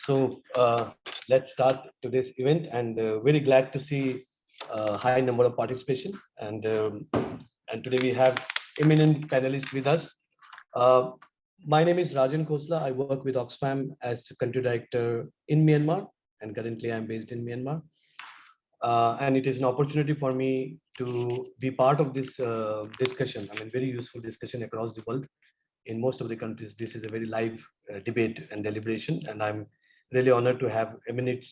Let's start today's event, and very glad to see a high number of participation. And today we have eminent panelists with us. My name is Rajan Khosla. I work with Oxfam as country director in Myanmar, and currently I'm based in Myanmar. And it is an opportunity for me to be part of this discussion. I mean, very useful discussion across the world. In most of the countries, this is a very live debate and deliberation, and I'm really honored to have eminent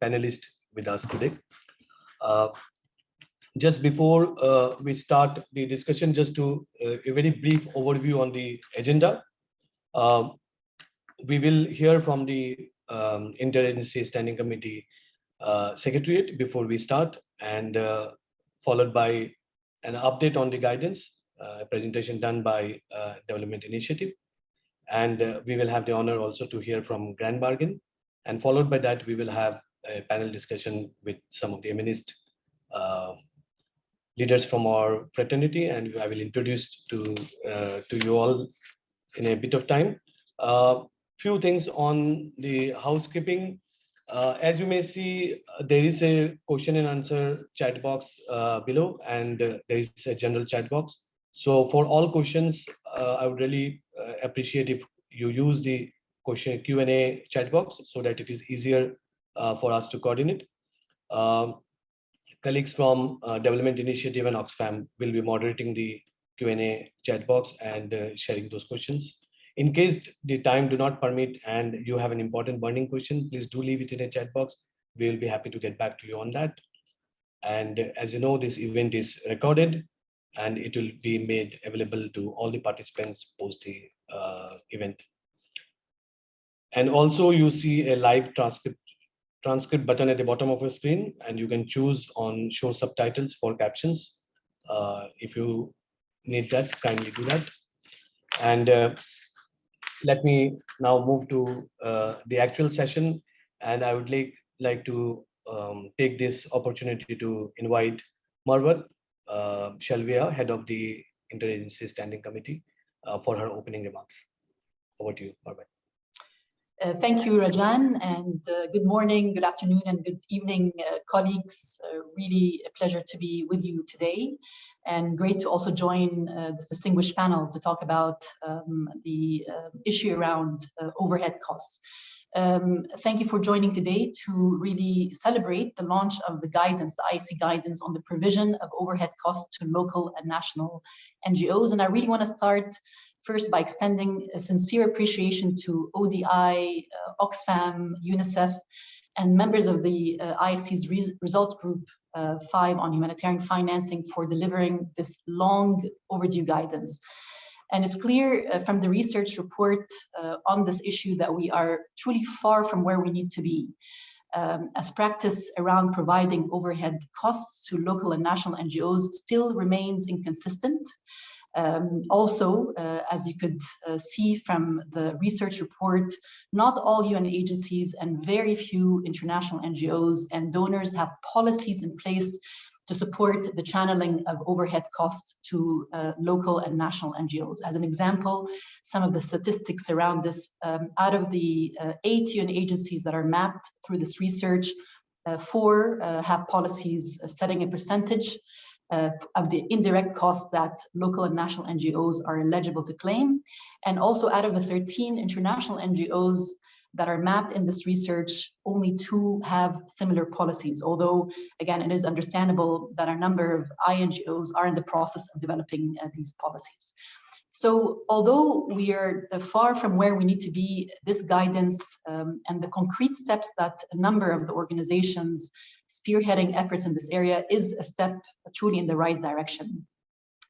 panelists with us today. Just before we start the discussion, just to a very brief overview on the agenda. We will hear from the Interagency Standing Committee Secretariat before we start, and followed by an update on the guidance, a presentation done by Development Initiative. And we will have the honor also to hear from Grand Bargain. And followed by that, we will have a panel discussion with some of the eminent leaders from our fraternity, and I will introduce to you all in a bit of time. Few things on the housekeeping. As you may see, there is a question and answer chat box below, and there is a general chat box. So for all questions, I would really appreciate if you use the question Q&A chat box so that it is easier for us to coordinate. Colleagues from Development Initiative and Oxfam will be moderating the Q&A chat box and sharing those questions. In case the time do not permit and you have an important burning question, please do leave it in a chat box. We will be happy to get back to you on that. And as you know, this event is recorded and it will be made available to all the participants post the event. And also you see a live transcript button at the bottom of your screen, and you can choose on show subtitles for captions. If you need that, kindly do that. And let me now move to the actual session, and I would like to take this opportunity to invite Marwat Shalvia, head of the Interagency Standing Committee, for her opening remarks. Over to you, Marwat. Thank you, Rajan, and good morning, good afternoon, and good evening, colleagues. Really a pleasure to be with you today, and great to also join this distinguished panel to talk about the issue around overhead costs. Thank you for joining today to really celebrate the launch of the guidance, the IASC Guidance on the provision of overhead costs to local and national NGOs. And I really want to start first by extending a sincere appreciation to ODI, Oxfam, UNICEF, and members of the IASC's Results Group 5 on humanitarian financing for delivering this long overdue guidance. And it's clear from the research report on this issue that we are truly far from where we need to be, as practice around providing overhead costs to local and national NGOs still remains inconsistent. Also, as you could see from the research report, not all UN agencies and very few international NGOs and donors have policies in place to support the channeling of overhead costs to local and national NGOs. As an example, some of the statistics around this, out of the 8 UN agencies that are mapped through this research, 4 have policies setting a percentage of the indirect costs that local and national NGOs are eligible to claim. And also out of the 13 international NGOs that are mapped in this research, only 2 have similar policies, although, again, it is understandable that a number of INGOs are in the process of developing these policies. So although we are far from where we need to be, this guidance and the concrete steps that a number of the organizations spearheading efforts in this area is a step truly in the right direction.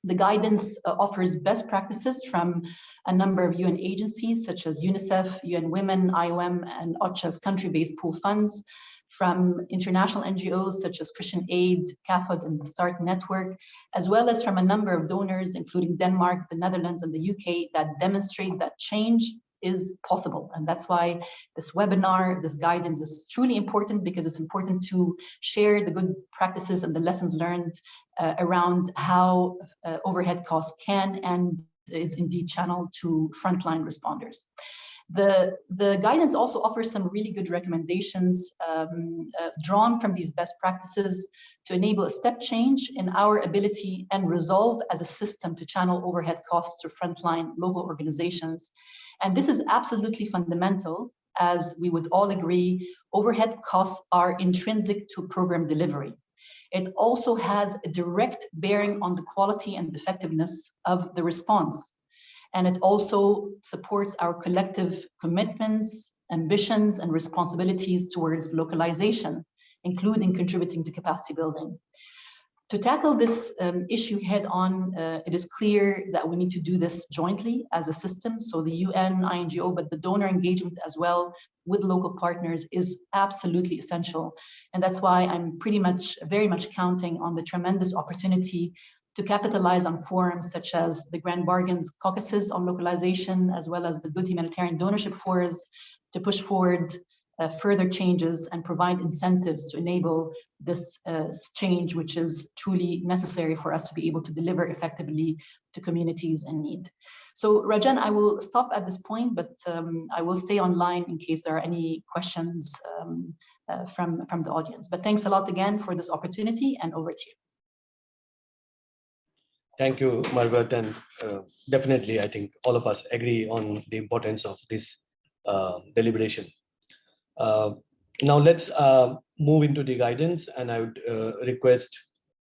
The guidance offers best practices from a number of UN agencies such as UNICEF, UN Women, IOM, and OCHA's country-based pool funds, from international NGOs such as Christian Aid, CAFOD, and the START Network, as well as from a number of donors, including Denmark, the Netherlands, and the UK, that demonstrate that change is possible. And that's why this webinar, this guidance is truly important, because it's important to share the good practices and the lessons learned around how overhead costs can and is indeed channeled to frontline responders. The guidance also offers some really good recommendations drawn from these best practices to enable a step change in our ability and resolve as a system to channel overhead costs to frontline local organizations. And this is absolutely fundamental, as we would all agree, overhead costs are intrinsic to program delivery. It also has a direct bearing on the quality and effectiveness of the response. And it also supports our collective commitments, ambitions, and responsibilities towards localization, including contributing to capacity building. To tackle this issue head on, it is clear that we need to do this jointly as a system. So the UN, INGO, but the donor engagement as well with local partners is absolutely essential. And that's why I'm very much counting on the tremendous opportunity to capitalize on forums such as the Grand Bargains caucuses on localization, as well as the Good Humanitarian Donorship Forums, to push forward further changes and provide incentives to enable this change, which is truly necessary for us to be able to deliver effectively to communities in need. So Rajan, I will stop at this point, but I will stay online in case there are any questions from the audience. But thanks a lot again for this opportunity, and over to you. Thank you, Margaret, and definitely I think all of us agree on the importance of this deliberation. Now let's move into the guidance, and I would request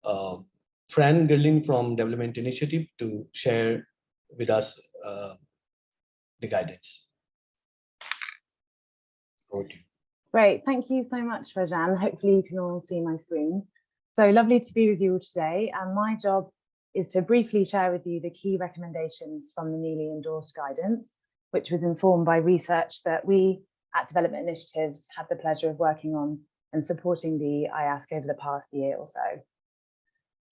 Fran Girling from Development Initiative to share with us the guidance. Over to you. Great, thank you so much, Rajan. Hopefully you can all see my screen. So lovely to be with you all today, and my job is to briefly share with you the key recommendations from the newly endorsed guidance, which was informed by research that we at Development Initiatives had the pleasure of working on and supporting the IASC over the past year or so.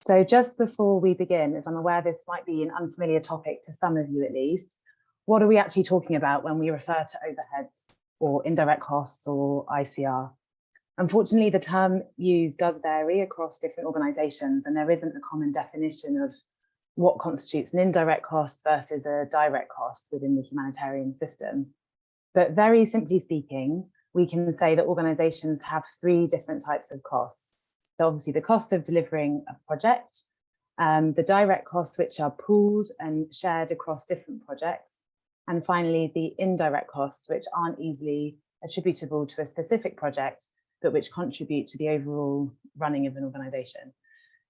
So just before we begin, as I'm aware this might be an unfamiliar topic to some of you at least, what are we actually talking about when we refer to overheads or indirect costs or ICR? Unfortunately, the term used does vary across different organisations, and there isn't a common definition of what constitutes an indirect cost versus a direct cost within the humanitarian system. But very simply speaking, we can say that organisations have three different types of costs. So obviously the cost of delivering a project, the direct costs which are pooled and shared across different projects, and finally the indirect costs which aren't easily attributable to a specific project, but which contribute to the overall running of an organisation.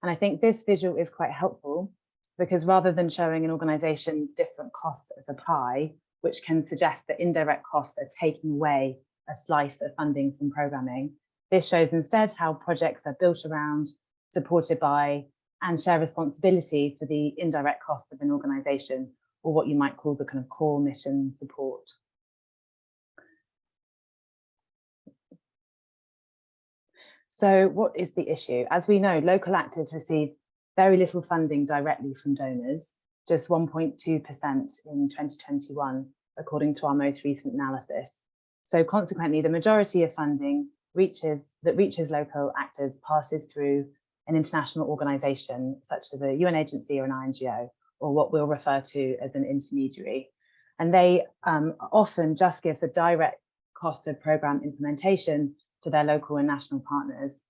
And I think this visual is quite helpful because rather than showing an organisation's different costs as a pie, which can suggest that indirect costs are taking away a slice of funding from programming, this shows instead how projects are built around, supported by, and share responsibility for the indirect costs of an organisation, or what you might call the kind of core mission support. So what is the issue? As we know, local actors receive very little funding directly from donors, just 1.2% in 2021, according to our most recent analysis. So consequently, the majority of funding that reaches local actors passes through an international organisation, such as a UN agency or an INGO, or what we'll refer to as an intermediary. And they often just give the direct costs of programme implementation to their local and national partners.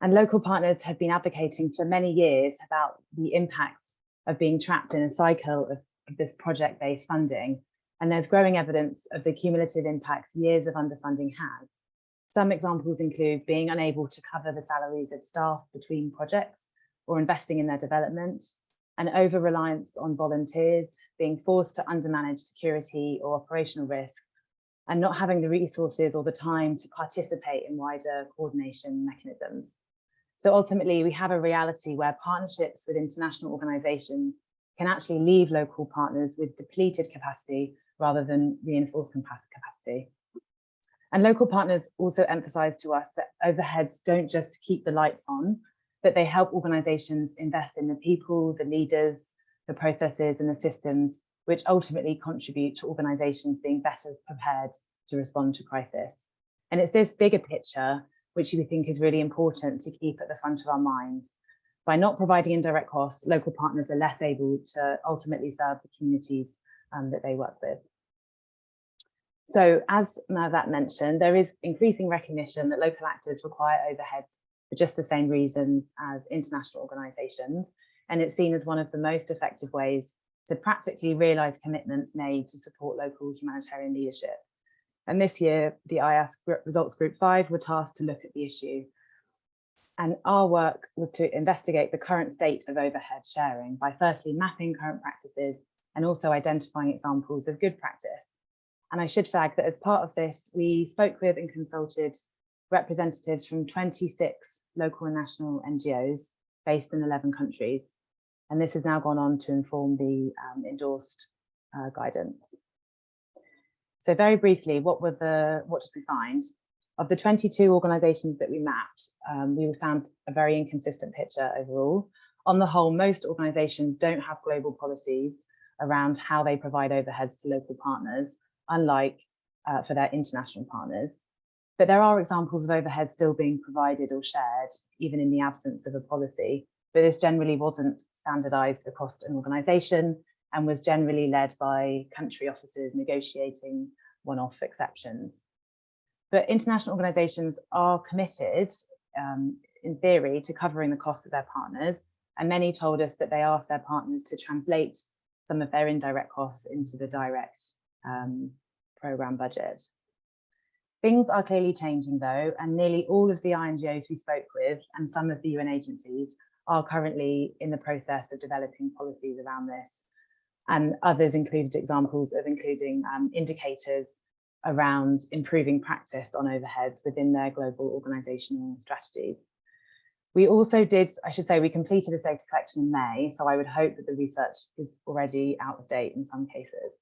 And local partners have been advocating for many years about the impacts of being trapped in a cycle of this project-based funding. And there's growing evidence of the cumulative impacts years of underfunding has. Some examples include being unable to cover the salaries of staff between projects or investing in their development, an over-reliance on volunteers, being forced to undermanage security or operational risk, and not having the resources or the time to participate in wider coordination mechanisms. So ultimately, we have a reality where partnerships with international organizations can actually leave local partners with depleted capacity rather than reinforced capacity. And local partners also emphasize to us that overheads don't just keep the lights on, but they help organizations invest in the people, the leaders, the processes, and the systems which ultimately contribute to organizations being better prepared to respond to crisis. And it's this bigger picture which we think is really important to keep at the front of our minds. By not providing indirect costs, local partners are less able to ultimately serve the communities that they work with. So as Mervat mentioned, there is increasing recognition that local actors require overheads for just the same reasons as international organisations, and it's seen as one of the most effective ways to practically realise commitments made to support local humanitarian leadership. And this year, the IASC Results Group 5 were tasked to look at the issue. And our work was to investigate the current state of overhead sharing by firstly mapping current practices and also identifying examples of good practice. And I should flag that as part of this, we spoke with and consulted representatives from 26 local and national NGOs based in 11 countries. And this has now gone on to inform the endorsed guidance. So very briefly, what did we find? Of the 22 organisations that we mapped, we found a very inconsistent picture overall. On the whole, most organisations don't have global policies around how they provide overheads to local partners, unlike for their international partners. But there are examples of overheads still being provided or shared, even in the absence of a policy. But this generally wasn't standardised across an organisation and was generally led by country officers negotiating one-off exceptions. But international organisations are committed, in theory, to covering the cost of their partners. And many told us that they asked their partners to translate some of their indirect costs into the direct programme budget. Things are clearly changing though, and nearly all of the INGOs we spoke with and some of the UN agencies are currently in the process of developing policies around this. And others included examples of including indicators around improving practice on overheads within their global organisational strategies. We also did, I should say, we completed this data collection in May, so I would hope that the research is already out of date in some cases.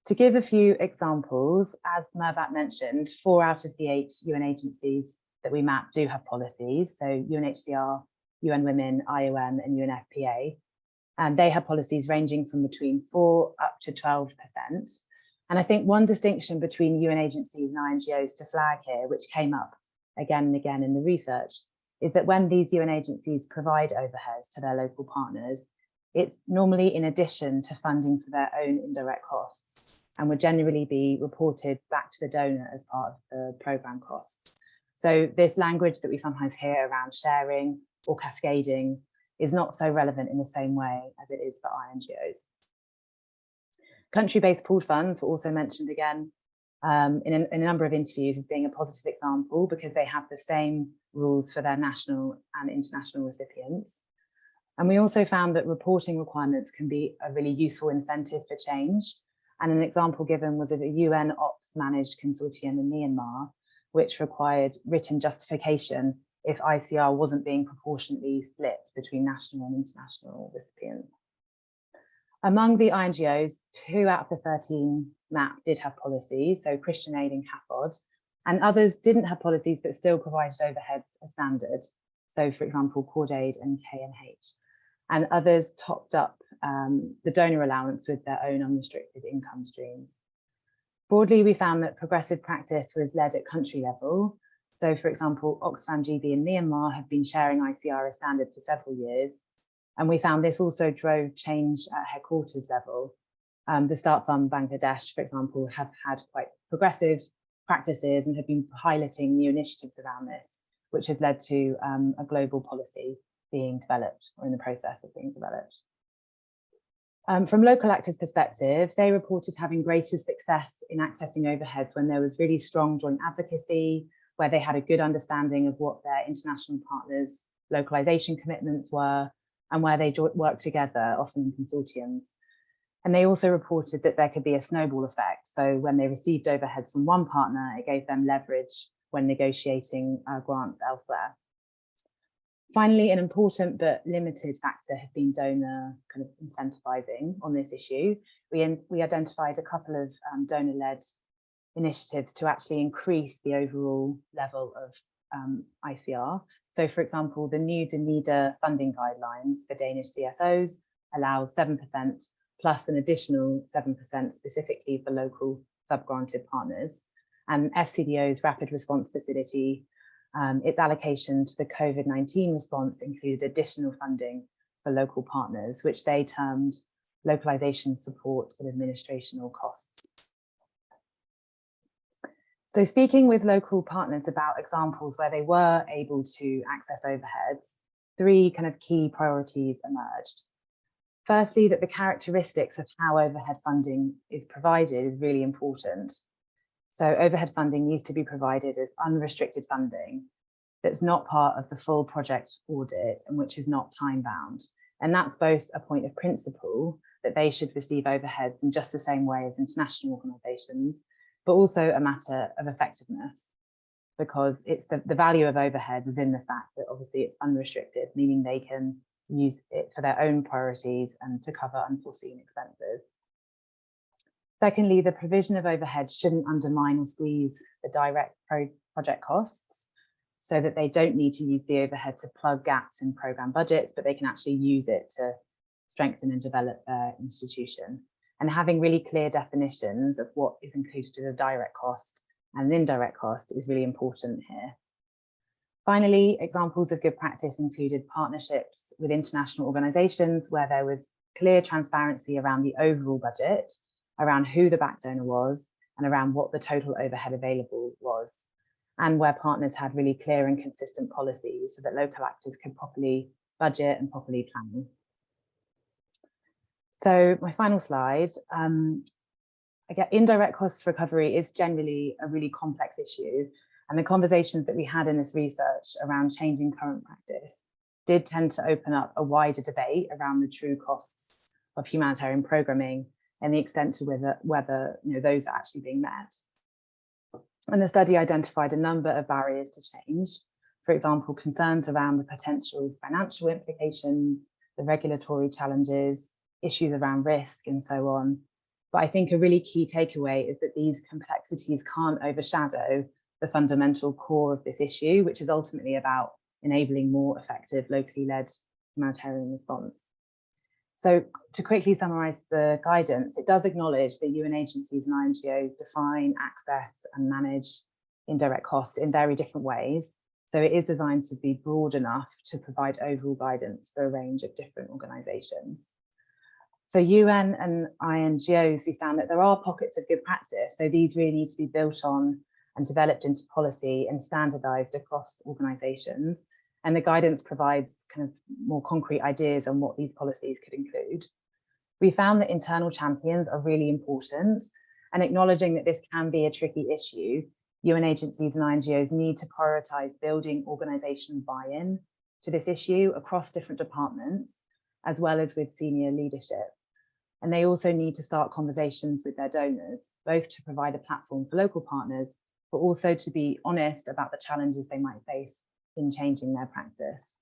To give a few examples, as Mervat mentioned, 4 out of the 8 UN agencies that we mapped do have policies, so UNHCR, UN Women, IOM and UNFPA, and they have policies ranging from between 4 up to 12%. And I think one distinction between UN agencies and INGOs to flag here, which came up again and again in the research, is that when these UN agencies provide overheads to their local partners, it's normally in addition to funding for their own indirect costs and would generally be reported back to the donor as part of the programme costs. So this language that we sometimes hear around sharing or cascading is not so relevant in the same way as it is for INGOs. Country-based pooled funds were also mentioned again in a number of interviews as being a positive example because they have the same rules for their national and international recipients. And we also found that reporting requirements can be a really useful incentive for change. And an example given was of a UN ops managed consortium in Myanmar, which required written justification if ICR wasn't being proportionately split between national and international recipients. Among the INGOs, 2 out of the 13 mapped did have policies, so Christian Aid and CAFOD, and others didn't have policies but still provided overheads as standard. So for example, Cord Aid and KNH. And others topped up the donor allowance with their own unrestricted income streams. Broadly, we found that progressive practice was led at country level. So for example, Oxfam GB in Myanmar have been sharing ICR as standard for several years. And we found this also drove change at headquarters level. The Start Fund Bangladesh, for example, have had quite progressive practices and have been piloting new initiatives around this, which has led to a global policy being developed or in the process of being developed. From local actors' perspective, they reported having greater success in accessing overheads when there was really strong joint advocacy, where they had a good understanding of what their international partners' localization commitments were, and where they worked together, often in consortiums. And they also reported that there could be a snowball effect. So when they received overheads from one partner, it gave them leverage when negotiating grants elsewhere. Finally, an important but limited factor has been donor kind of incentivizing on this issue. We identified a couple of donor-led initiatives to actually increase the overall level of ICR. So for example, the new DNIDA funding guidelines for Danish CSOs allows 7% plus an additional 7% specifically for local sub-granted partners. And FCDO's Rapid Response Facility, its allocation to the COVID-19 response included additional funding for local partners, which they termed localization support and administrational costs. So speaking with local partners about examples where they were able to access overheads, 3 kind of key priorities emerged. Firstly, that the characteristics of how overhead funding is provided is really important. So overhead funding needs to be provided as unrestricted funding that's not part of the full project audit and which is not time bound. And that's both a point of principle that they should receive overheads in just the same way as international organisations, but also a matter of effectiveness, because it's the value of overheads is in the fact that obviously it's unrestricted, meaning they can use it for their own priorities and to cover unforeseen expenses. Secondly, the provision of overheads shouldn't undermine or squeeze the direct project costs, so that they don't need to use the overhead to plug gaps in programme budgets, but they can actually use it to strengthen and develop their institution. And having really clear definitions of what is included as a direct cost and an indirect cost is really important here. Finally, examples of good practice included partnerships with international organisations where there was clear transparency around the overall budget, around who the back donor was, and around what the total overhead available was, and where partners had really clear and consistent policies so that local actors could properly budget and properly plan. So my final slide, again, indirect costs recovery is generally a really complex issue, and the conversations that we had in this research around changing current practice did tend to open up a wider debate around the true costs of humanitarian programming and the extent to whether those are actually being met. And the study identified a number of barriers to change. For example, concerns around the potential financial implications, the regulatory challenges, issues around risk, and so on. But I think a really key takeaway is that these complexities can't overshadow the fundamental core of this issue, which is ultimately about enabling more effective locally led humanitarian response. So to quickly summarise the guidance, it does acknowledge that UN agencies and INGOs define, access and manage indirect costs in very different ways. So it is designed to be broad enough to provide overall guidance for a range of different organisations. For UN and INGOs, we found that there are pockets of good practice. So these really need to be built on and developed into policy and standardised across organisations. And the guidance provides kind of more concrete ideas on what these policies could include. We found that internal champions are really important, and acknowledging that this can be a tricky issue, UN agencies and INGOs need to prioritise building organisation buy-in to this issue across different departments, as well as with senior leadership. And they also need to start conversations with their donors, both to provide a platform for local partners, but also to be honest about the challenges they might face in changing their practice.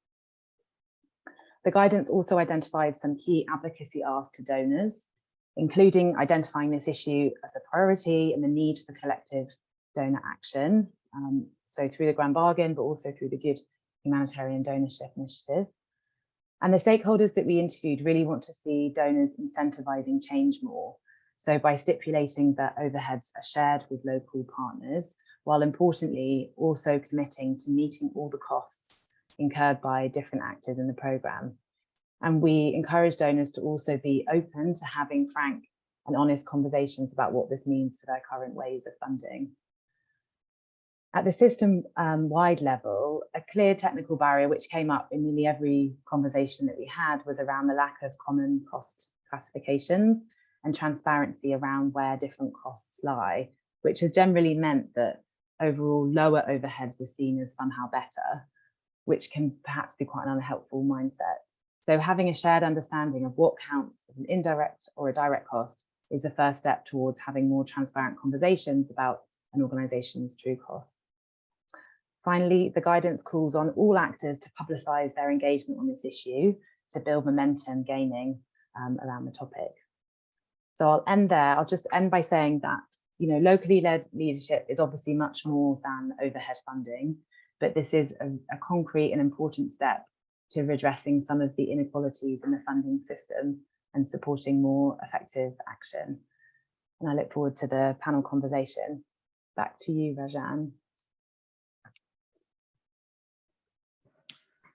The guidance also identified some key advocacy asks to donors, including identifying this issue as a priority and the need for collective donor action. So through the Grand Bargain, but also through the Good Humanitarian Donorship Initiative. And the stakeholders that we interviewed really want to see donors incentivising change more. So by stipulating that overheads are shared with local partners, while importantly also committing to meeting all the costs incurred by different actors in the programme. And we encourage donors to also be open to having frank and honest conversations about what this means for their current ways of funding. At the system-wide level, a clear technical barrier which came up in nearly every conversation that we had was around the lack of common cost classifications and transparency around where different costs lie, which has generally meant that overall lower overheads are seen as somehow better, which can perhaps be quite an unhelpful mindset. So having a shared understanding of what counts as an indirect or a direct cost is the first step towards having more transparent conversations about an organisation's true cost. Finally, the guidance calls on all actors to publicise their engagement on this issue to build momentum gaining around the topic. So I'll end there. I'll just end by saying that locally led leadership is obviously much more than overhead funding, but this is a concrete and important step to redressing some of the inequalities in the funding system and supporting more effective action. And I look forward to the panel conversation. Back to you, Rajan.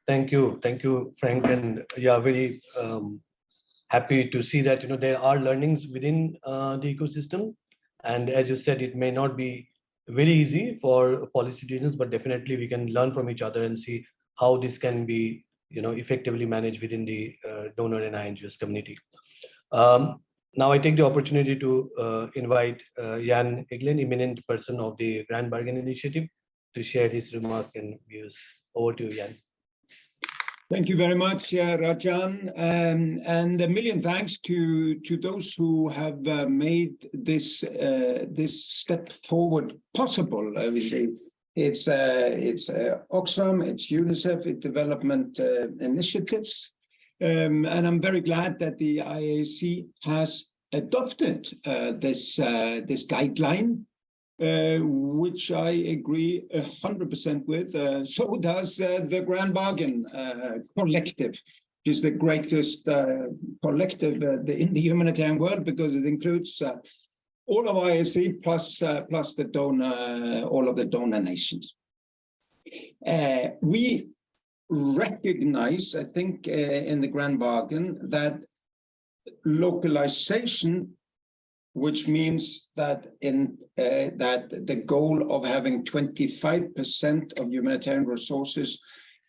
Thank you, Frank, and yeah, very happy to see that there are learnings within the ecosystem, and as you said, it may not be very easy for policy reasons, but definitely we can learn from each other and see how this can be, effectively managed within the donor and INGOs community. Now I take the opportunity to invite Jan Eglen, eminent person of the Grand Bargain Initiative, to share his remark and views. Over to you, Jan. Thank you very much, Rajan, and a million thanks to those who have made this step forward possible. It's Oxfam, it's UNICEF, it's development initiatives, and I'm very glad that the IASC has adopted this guideline, which I agree 100% with. So does the Grand Bargain Collective, which is the greatest collective in the humanitarian world, because it includes all of IASC plus the donor, all of the donor nations. We recognize, I think, in the Grand Bargain that localization, which means that that the goal of having 25% of humanitarian resources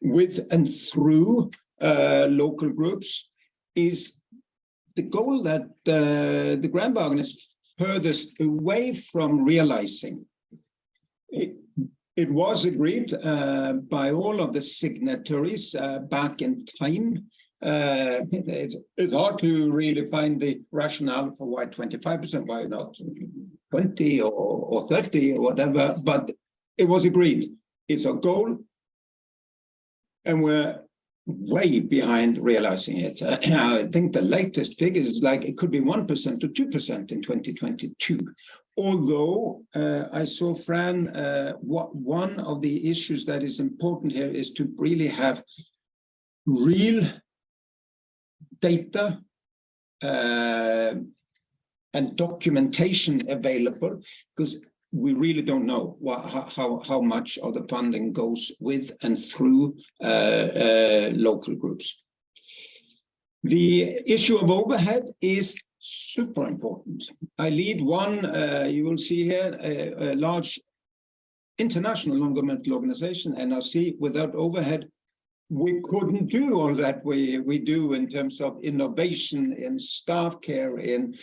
with and through local groups, is the goal that the Grand Bargain is furthest away from realizing. It was agreed by all of the signatories back in time. It's hard to really find the rationale for why 25%, why not 20 or 30 or whatever, but it was agreed. It's a goal, and we're way behind realizing it. I think the latest figure is like it could be 1% or 2% in 2022. Although I saw, Fran, one of the issues that is important here is to really have real data and documentation available, because we really don't know how much of the funding goes with and through local groups. The issue of overhead is super important. I lead one, you will see here, a large international non-governmental organization, NRC. Without overhead, we couldn't do all that we do in terms of innovation, in staff care, in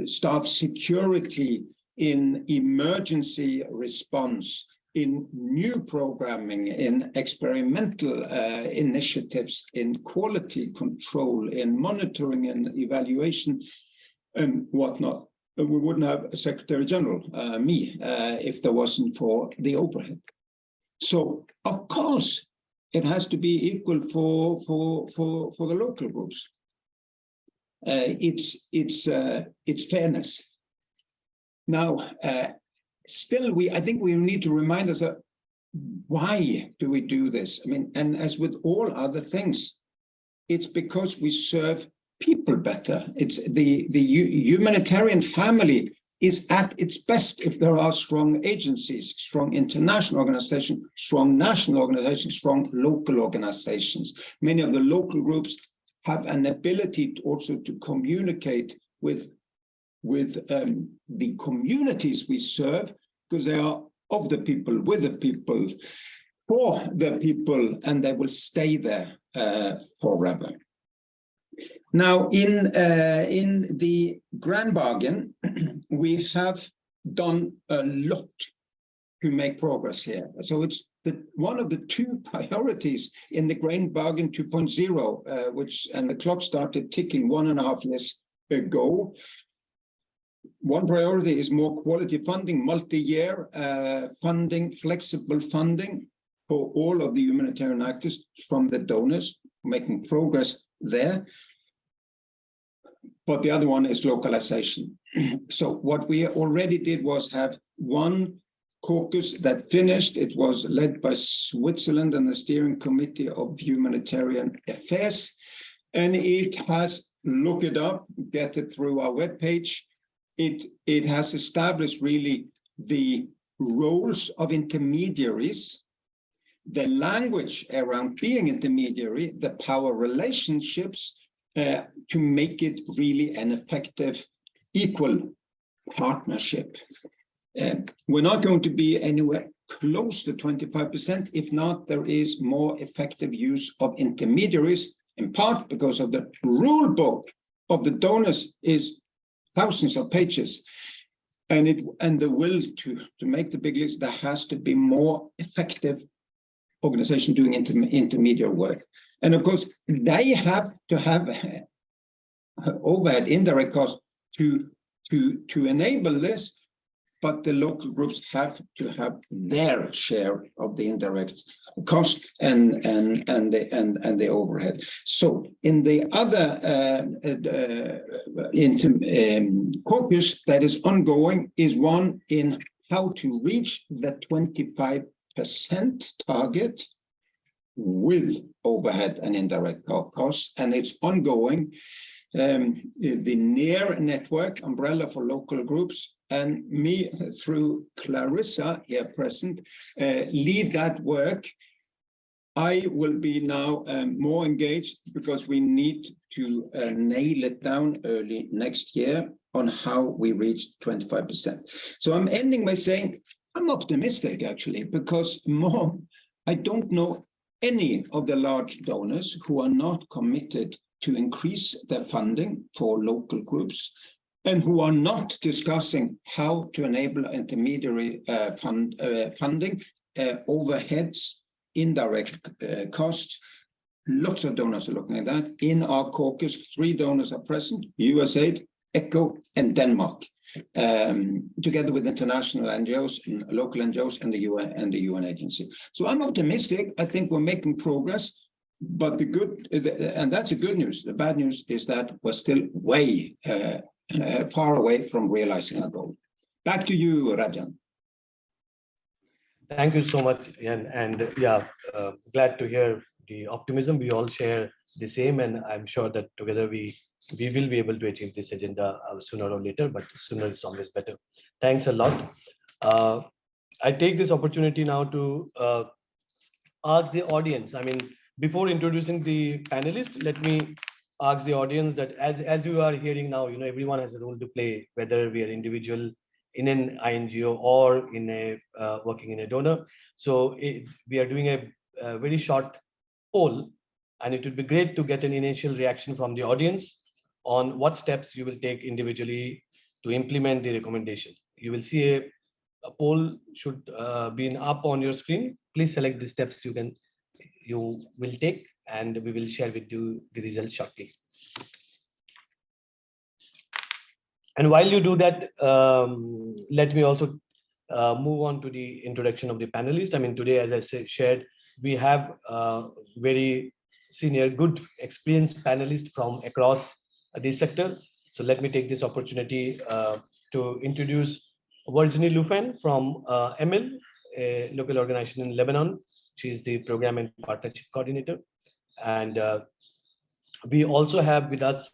staff security, in emergency response, in new programming, in experimental initiatives, in quality control, in monitoring and evaluation, and whatnot. We wouldn't have a Secretary General, me, if there wasn't for the overhead. So, of course, it has to be equal for the local groups. It's fairness. Now, still, I think we need to remind ourselves, why do we do this? I mean, and as with all other things, it's because we serve people better. It's the humanitarian family is at its best if there are strong agencies, strong international organizations, strong national organizations, strong local organizations. Many of the local groups have an ability to communicate with the communities we serve, because they are of the people, with the people, for the people, and they will stay there forever. Now, in the Grand Bargain, we have done a lot to make progress here. So it's one of the two priorities in the Grand Bargain 2.0, and the clock started ticking 1.5 years ago. One priority is more quality funding, multi-year funding, flexible funding for all of the humanitarian actors from the donors, making progress there. But the other one is localization. So what we already did was have one caucus that finished. It was led by Switzerland and the Steering Committee of Humanitarian Affairs. And it has, look it up, get it through our webpage. It has established really the roles of intermediaries, the language around being intermediary, the power relationships, to make it really an effective, equal partnership. We're not going to be anywhere close to 25%. If not, there is more effective use of intermediaries, in part because of the rule book of the donors is thousands of pages. And the will to make the big leagues, there has to be more effective organization doing intermediate work. And of course, they have to have overhead indirect costs to enable this, but the local groups have to have their share of the indirect cost and the overhead. So in the other caucus that is ongoing is one in how to reach the 25% target with overhead and indirect costs, and it's ongoing. The NEAR network, umbrella for local groups, and me through Clarissa here present, lead that work. I will be now more engaged because we need to nail it down early next year on how we reach 25%. So I'm ending by saying I'm optimistic actually, because I don't know any of the large donors who are not committed to increase their funding for local groups and who are not discussing how to enable intermediary funding, overheads, indirect costs. Lots of donors are looking at that. In our caucus, 3 donors are present: USAID, ECHO, and Denmark, together with international NGOs, and local NGOs, and the UN and the UN agency. So I'm optimistic. I think we're making progress. But and that's the good news. The bad news is that we're still way far away from realizing our goal. Back to you, Rajan. Thank you so much, Ian. And yeah, glad to hear the optimism. We all share the same, and I'm sure that together we will be able to achieve this agenda sooner or later, but sooner is always better. Thanks a lot. I take this opportunity now to ask the audience. I mean, before introducing the panelists, let me ask the audience that as you are hearing now, everyone has a role to play, whether we are individual in an INGO or in a working in a donor. So we are doing a very short poll, and it would be great to get an initial reaction from the audience on what steps you will take individually to implement the recommendation. You will see a poll should be up on your screen. Please select the steps you will take, and we will share with you the results shortly. And while you do that, let me also move on to the introduction of the panelists. I mean, today, as I shared, we have very senior, good, experienced panelists from across the sector. So let me take this opportunity to introduce Virginie Lufin from Amel, a local organization in Lebanon. She is the Program and Partnership Coordinator. And we also have with us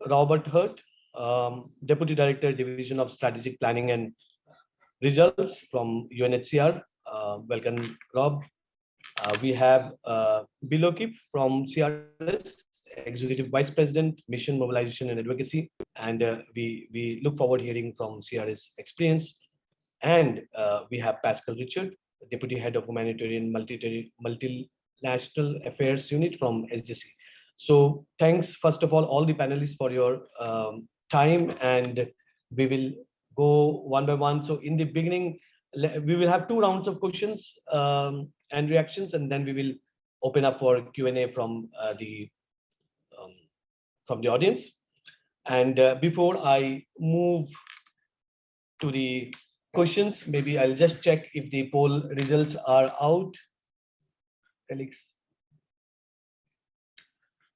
Robert Hurt, Deputy Director, Division of Strategic Planning and Results from UNHCR. Welcome, Rob. We have Bill O'Keefe from CRS, Executive Vice President, Mission Mobilization and Advocacy. And we look forward to hearing from CRS experience. And we have Pascal Richard, Deputy Head of Humanitarian Multinational Affairs Unit from SJC. So thanks, first of all the panelists for your time, and we will go one by one. So in the beginning, we will have 2 rounds of questions and reactions, and then we will open up for Q&A from the audience. And before I move to the questions, maybe I'll just check if the poll results are out. Felix.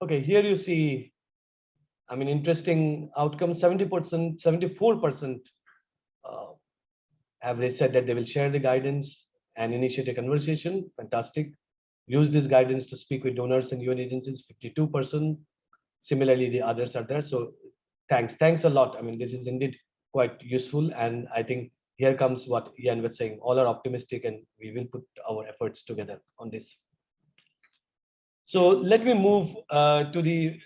Okay, here you see, I mean, interesting outcome. 70%, 74% have said that they will share the guidance and initiate a conversation. Fantastic. Use this guidance to speak with donors and UN agencies. 52%. Similarly, the others are there. So thanks a lot. I mean, this is indeed quite useful, and I think here comes what Ian was saying. All are optimistic, and we will put our efforts together on this. So let me move to the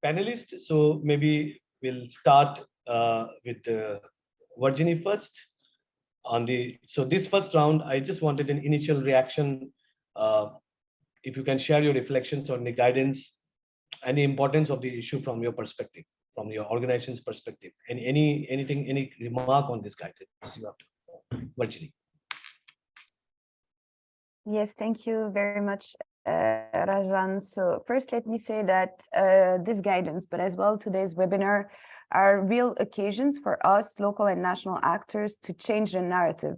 panelists. So maybe we'll start with Virginie first. So this first round, I just wanted an initial reaction. If you can share your reflections on the guidance and the importance of the issue from your perspective, from your organization's perspective, and any remark on this guidance you have to, Virginie. Yes, thank you very much, Rajan. So first, let me say that this guidance, but as well today's webinar, are real occasions for us, local and national actors, to change the narrative.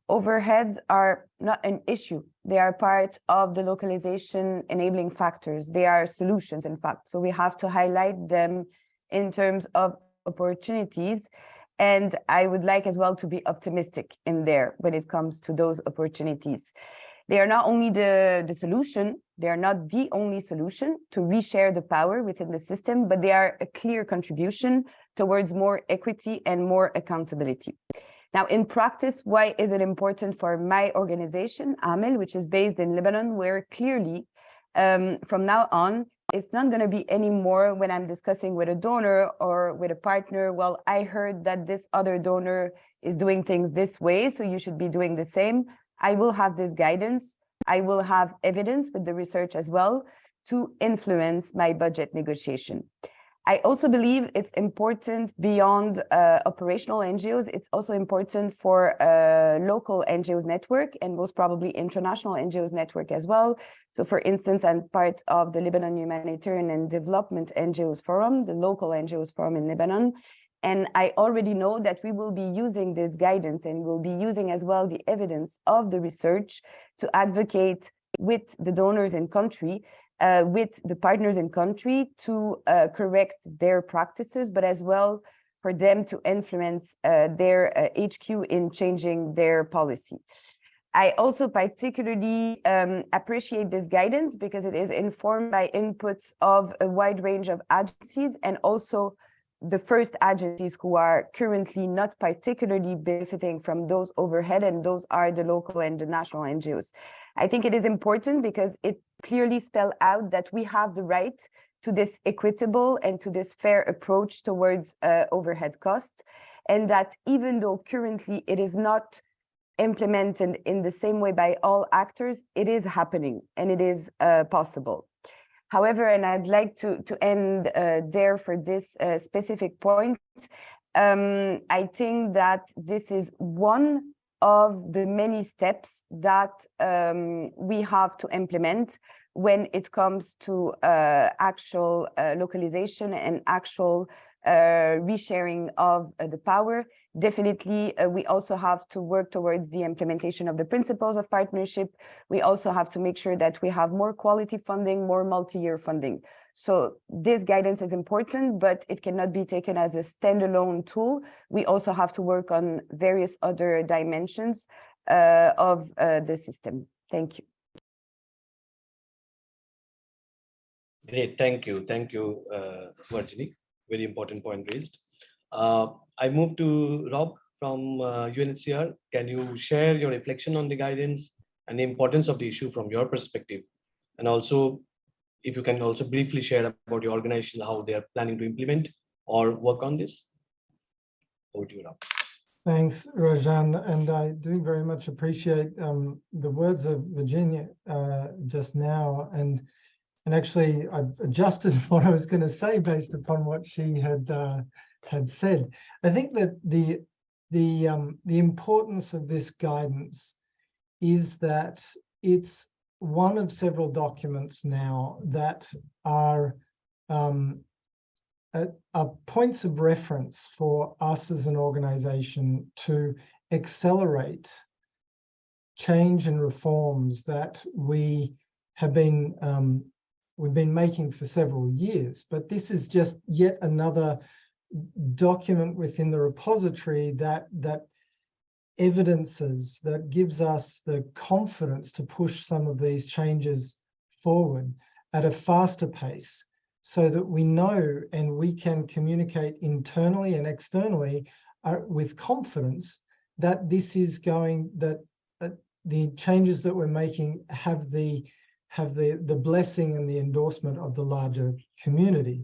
Overheads are not an issue. They are part of the localization enabling factors. They are solutions, in fact. So we have to highlight them in terms of opportunities. And I would like as well to be optimistic in there when it comes to those opportunities. They are not only the solution, they are not the only solution to reshare the power within the system, but they are a clear contribution towards more equity and more accountability. Now, in practice, why is it important for my organization, Amel, which is based in Lebanon, where clearly from now on, it's not going to be anymore when I'm discussing with a donor or with a partner, well, I heard that this other donor is doing things this way, so you should be doing the same. I will have this guidance. I will have evidence with the research as well to influence my budget negotiation. I also believe it's important beyond operational NGOs. It's also important for local NGOs network and most probably international NGOs network as well. So for instance, I'm part of the Lebanon Humanitarian and Development NGOs Forum, the local NGOs Forum in Lebanon. And I already know that we will be using this guidance and we'll be using as well the evidence of the research to advocate with the donors in country, with the partners in country to correct their practices, but as well for them to influence their HQ in changing their policy. I also particularly appreciate this guidance because it is informed by inputs of a wide range of agencies and also the first agencies who are currently not particularly benefiting from those overhead, and those are the local and the national NGOs. I think it is important because it clearly spells out that we have the right to this equitable and to this fair approach towards overhead costs, and that even though currently it is not implemented in the same way by all actors, it is happening and it is possible. However, and I'd like to end there for this specific point, I think that this is one of the many steps that we have to implement when it comes to actual localization and actual resharing of the power. Definitely, we also have to work towards the implementation of the principles of partnership. We also have to make sure that we have more quality funding, more multi-year funding. So this guidance is important, but it cannot be taken as a standalone tool. We also have to work on various other dimensions of the system. Thank you. Great, thank you, Virginie. Very important point raised. I move to Rob from UNHCR. Can you share your reflection on the guidance and the importance of the issue from your perspective? And also, if you can also briefly share about your organization, how they are planning to implement or work on this. Over to you, Rob. Thanks, Rajan. And I do very much appreciate the words of Virginia just now. And actually, I've adjusted what I was going to say based upon what she had said. I think that the importance of this guidance is that it's one of several documents now that are points of reference for us as an organization to accelerate change and reforms that we have been we've been making for several years. But this is just yet another document within the repository that evidences, that gives us the confidence to push some of these changes forward at a faster pace, so that we know and we can communicate internally and externally with confidence that this is going, that the changes that we're making have the blessing and the endorsement of the larger community.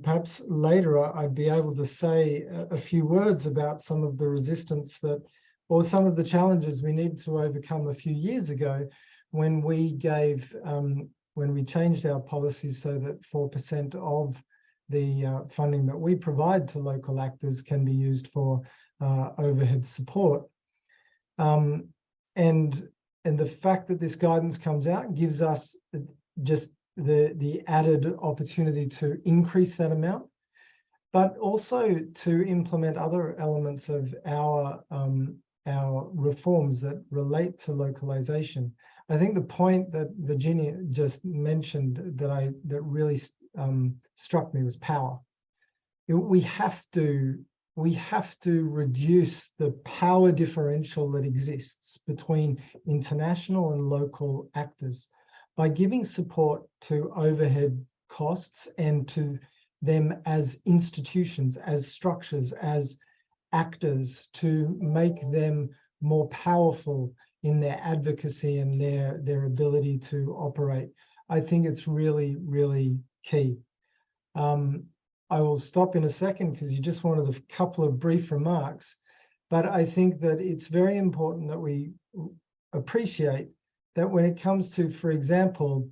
perhaps later I'd be able to say a few words about some of the resistance that, or some of the challenges we need to overcome a few years ago when we gave, when we changed our policies so that 4% of the funding that we provide to local actors can be used for overhead support. And the fact that this guidance comes out gives us just the added opportunity to increase that amount, but also to implement other elements of our reforms that relate to localization. I think the point that Virginia just mentioned that really struck me was power. We have to reduce the power differential that exists between international and local actors by giving support to overhead costs and to them as institutions, as structures, as actors, to make them more powerful in their advocacy and their ability to operate. I think it's really, really key. I will stop in a second because you just wanted a couple of brief remarks, but I think that it's very important that we appreciate that when it comes to, for example,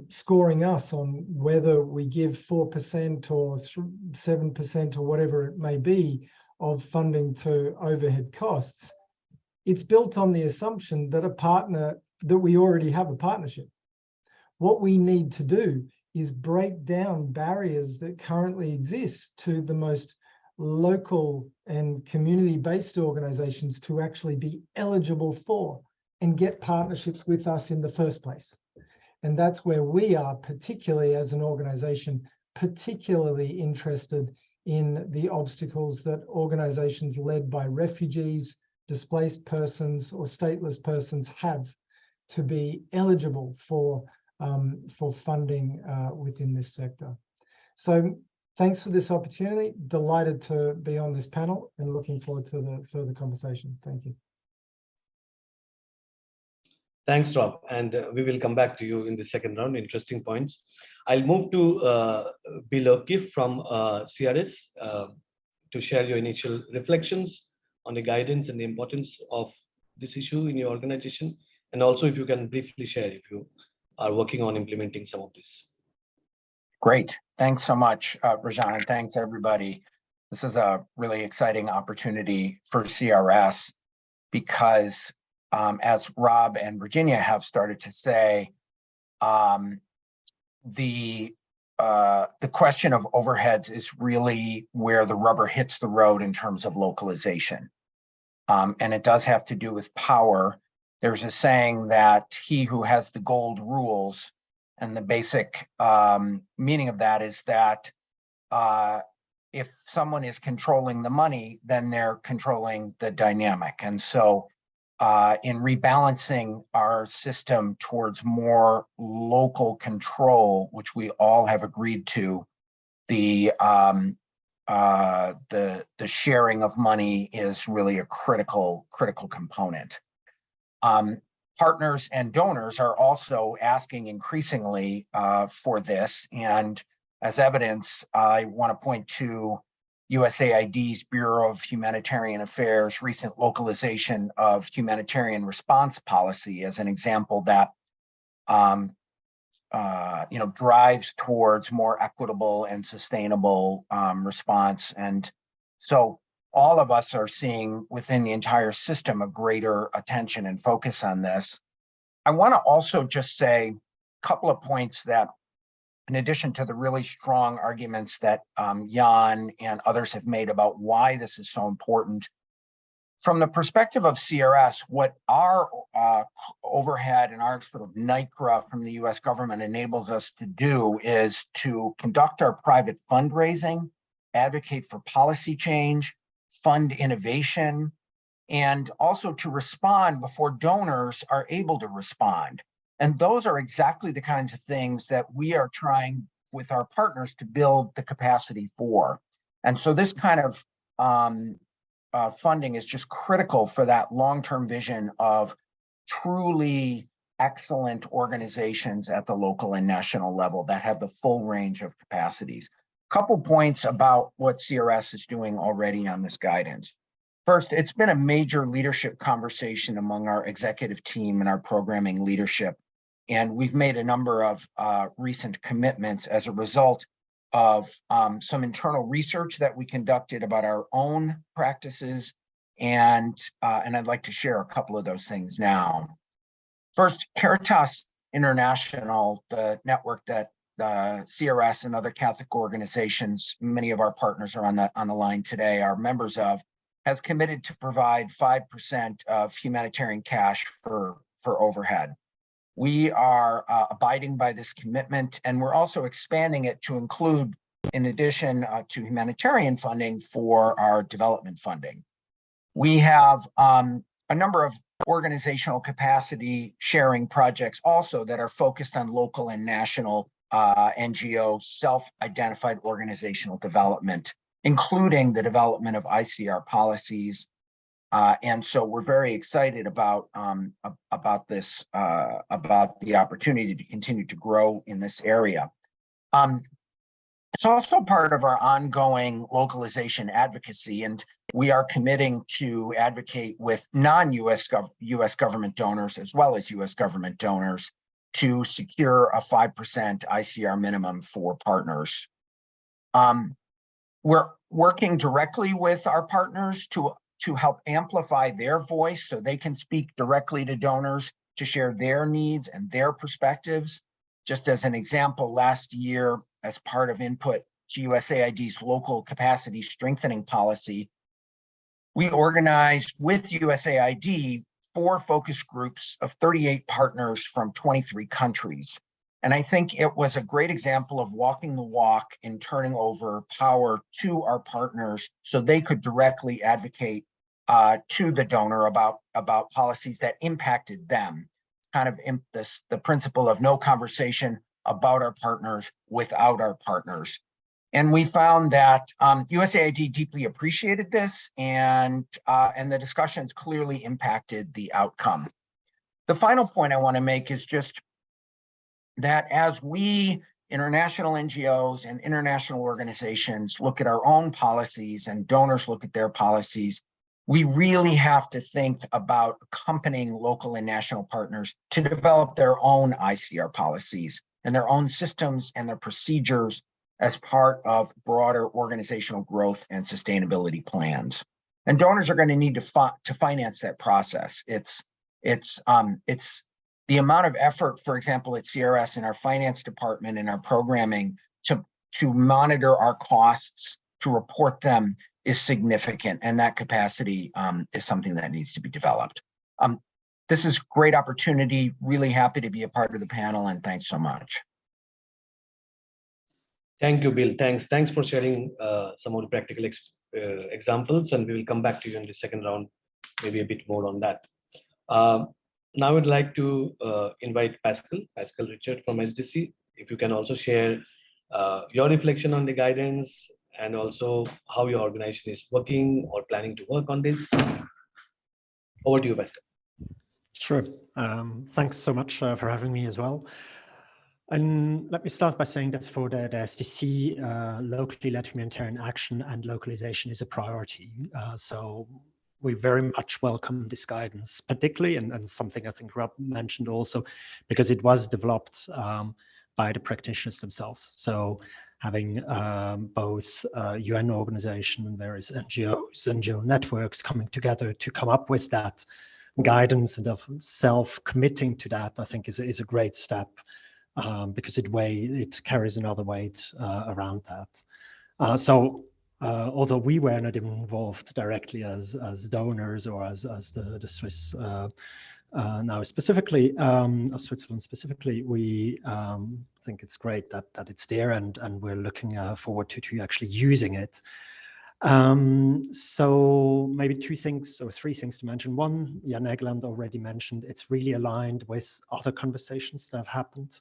scoring us on whether we give 4% or 7% or whatever it may be of funding to overhead costs, it's built on the assumption that we already have a partnership. What we need to do is break down barriers that currently exist to the most local and community-based organizations to actually be eligible for and get partnerships with us in the first place. And that's where we are, particularly as an organization, particularly interested in the obstacles that organizations led by refugees, displaced persons, or stateless persons have to be eligible for funding within this sector. So thanks for this opportunity. Delighted to be on this panel and looking forward to the further conversation. Thank you. Thanks, Rob. And we will come back to you in the second round. Interesting points. I'll move to Bill O'Keefe from CRS to share your initial reflections on the guidance and the importance of this issue in your organization. And also if you can briefly share if you are working on implementing some of this. Great. Thanks so much, Rajan, and thanks everybody. This is a really exciting opportunity for CRS because as Rob and Virginia have started to say, the question of overheads is really where the rubber hits the road in terms of localization. And it does have to do with power. There's a saying that he who has the gold rules, and the basic meaning of that is that if someone is controlling the money, then they're controlling the dynamic. And so in rebalancing our system towards more local control, which we all have agreed to, the sharing of money is really a critical component. Partners and donors are also asking increasingly for this. And as evidence, I want to point to USAID's Bureau of Humanitarian Affairs' recent localization of humanitarian response policy as an example that drives towards more equitable and sustainable response. And so all of us are seeing within the entire system a greater attention and focus on this. I want to also just say a couple of points that, in addition to the really strong arguments that Jan and others have made about why this is so important, from the perspective of CRS, what our overhead and our sort of NICRA from the US government enables us to do is to conduct our private fundraising, advocate for policy change, fund innovation, and also to respond before donors are able to respond. And those are exactly the kinds of things that we are trying with our partners to build the capacity for. And so this kind of funding is just critical for that long-term vision of truly excellent organizations at the local and national level that have the full range of capacities. Couple points about what CRS is doing already on this guidance. First, it's been a major leadership conversation among our executive team and our programming leadership. And we've made a number of recent commitments as a result of some internal research that we conducted about our own practices. And I'd like to share a couple of those things now. First, Caritas International, the network that the CRS and other Catholic organizations, many of our partners are on the line today, are members of, has committed to provide 5% of humanitarian cash for overhead. We are abiding by this commitment, and we're also expanding it to include, in addition to humanitarian funding, for our development funding. We have a number of organizational capacity sharing projects also that are focused on local and national NGO self-identified organizational development, including the development of ICR policies. And so we're very excited about this, about the opportunity to continue to grow in this area. It's also part of our ongoing localization advocacy, and we are committing to advocate with non-US US government donors as well as US government donors to secure a 5% ICR minimum for partners. We're working directly with our partners to help amplify their voice so they can speak directly to donors to share their needs and their perspectives. Just as an example, last year, as part of input to USAID's local capacity strengthening policy, we organized with USAID 4 focus groups of 38 partners from 23 countries. And I think it was a great example of walking the walk in turning over power to our partners so they could directly advocate to the donor about policies that impacted them. Kind of the principle of no conversation about our partners without our partners. And we found that USAID deeply appreciated this, and the discussions clearly impacted the outcome. The final point I want to make is just that as we, international NGOs and international organizations, look at our own policies and donors look at their policies, we really have to think about accompanying local and national partners to develop their own ICR policies and their own systems and their procedures as part of broader organizational growth and sustainability plans. And donors are going to need to finance that process. It's the amount of effort, for example, at CRS in our finance department and our programming to monitor our costs, to report them, is significant, and that capacity is something that needs to be developed. This is a great opportunity, really happy to be a part of the panel, and thanks so much. Thank you, Bill. Thanks for sharing some more practical examples, and we will come back to you in the second round, maybe a bit more on that. Now I'd like to invite Pascal Richard from SDC. If you can also share your reflection on the guidance and also how your organization is working or planning to work on this. Over to you, Pascal. Sure. Thanks so much for having me as well. And let me start by saying that for the SDC, locally led humanitarian action and localization is a priority. So we very much welcome this guidance, particularly, and something I think Rob mentioned also, because it was developed by the practitioners themselves. So having both UN organization and various NGOs, NGO networks coming together to come up with that guidance and of self-committing to that, I think is a great step. Because it carries another weight around that. So although we were not involved directly as donors or as the Swiss now specifically, Switzerland specifically, we think it's great that it's there, and we're looking forward to actually using it. So maybe 2 things or 3 things to mention. One, Jan Egeland already mentioned, it's really aligned with other conversations that have happened.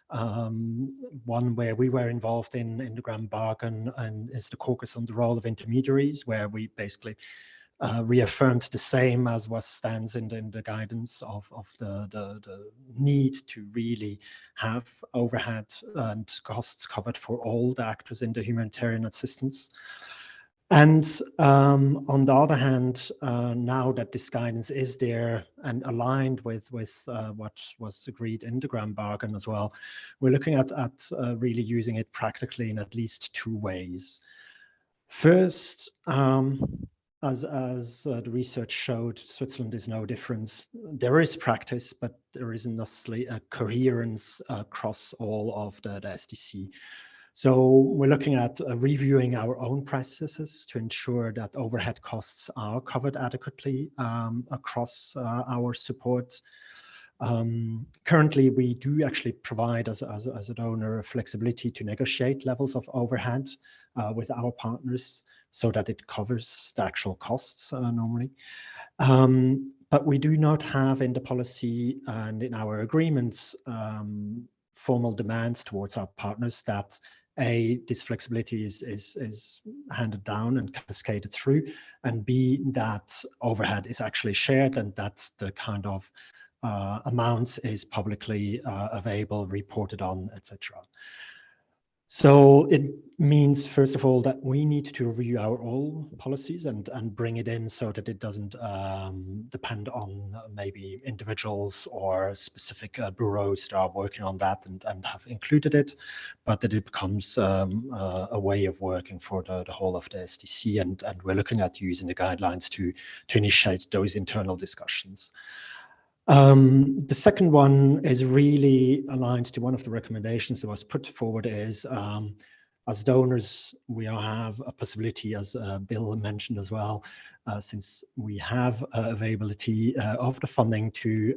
One where we were involved in the Grand Bargain and is the caucus on the role of intermediaries, where we basically reaffirmed the same as what stands in the guidance of the need to really have overhead and costs covered for all the actors in the humanitarian assistance. And on the other hand, now that this guidance is there and aligned with what was agreed in the Grand Bargain as well, we're looking at really using it practically in at least two ways. First, as the research showed, Switzerland is no difference. There is practice, but there isn't necessarily a coherence across all of the SDC. So we're looking at reviewing our own processes to ensure that overhead costs are covered adequately across our support. Currently, we do actually provide as a donor flexibility to negotiate levels of overhead with our partners so that it covers the actual costs normally. But we do not have in the policy and in our agreements formal demands towards our partners that A, this flexibility is handed down and cascaded through, and B, that overhead is actually shared and that's the kind of amounts is publicly available, reported on, etc. So it means, first of all, that we need to review our own policies and bring it in so that it doesn't depend on maybe individuals or specific bureaus that are working on that and have included it, but that it becomes a way of working for the whole of the SDC. And we're looking at using the guidelines to initiate those internal discussions. The second one is really aligned to one of the recommendations that was put forward is, as donors, we have a possibility, as Bill mentioned as well, since we have availability of the funding to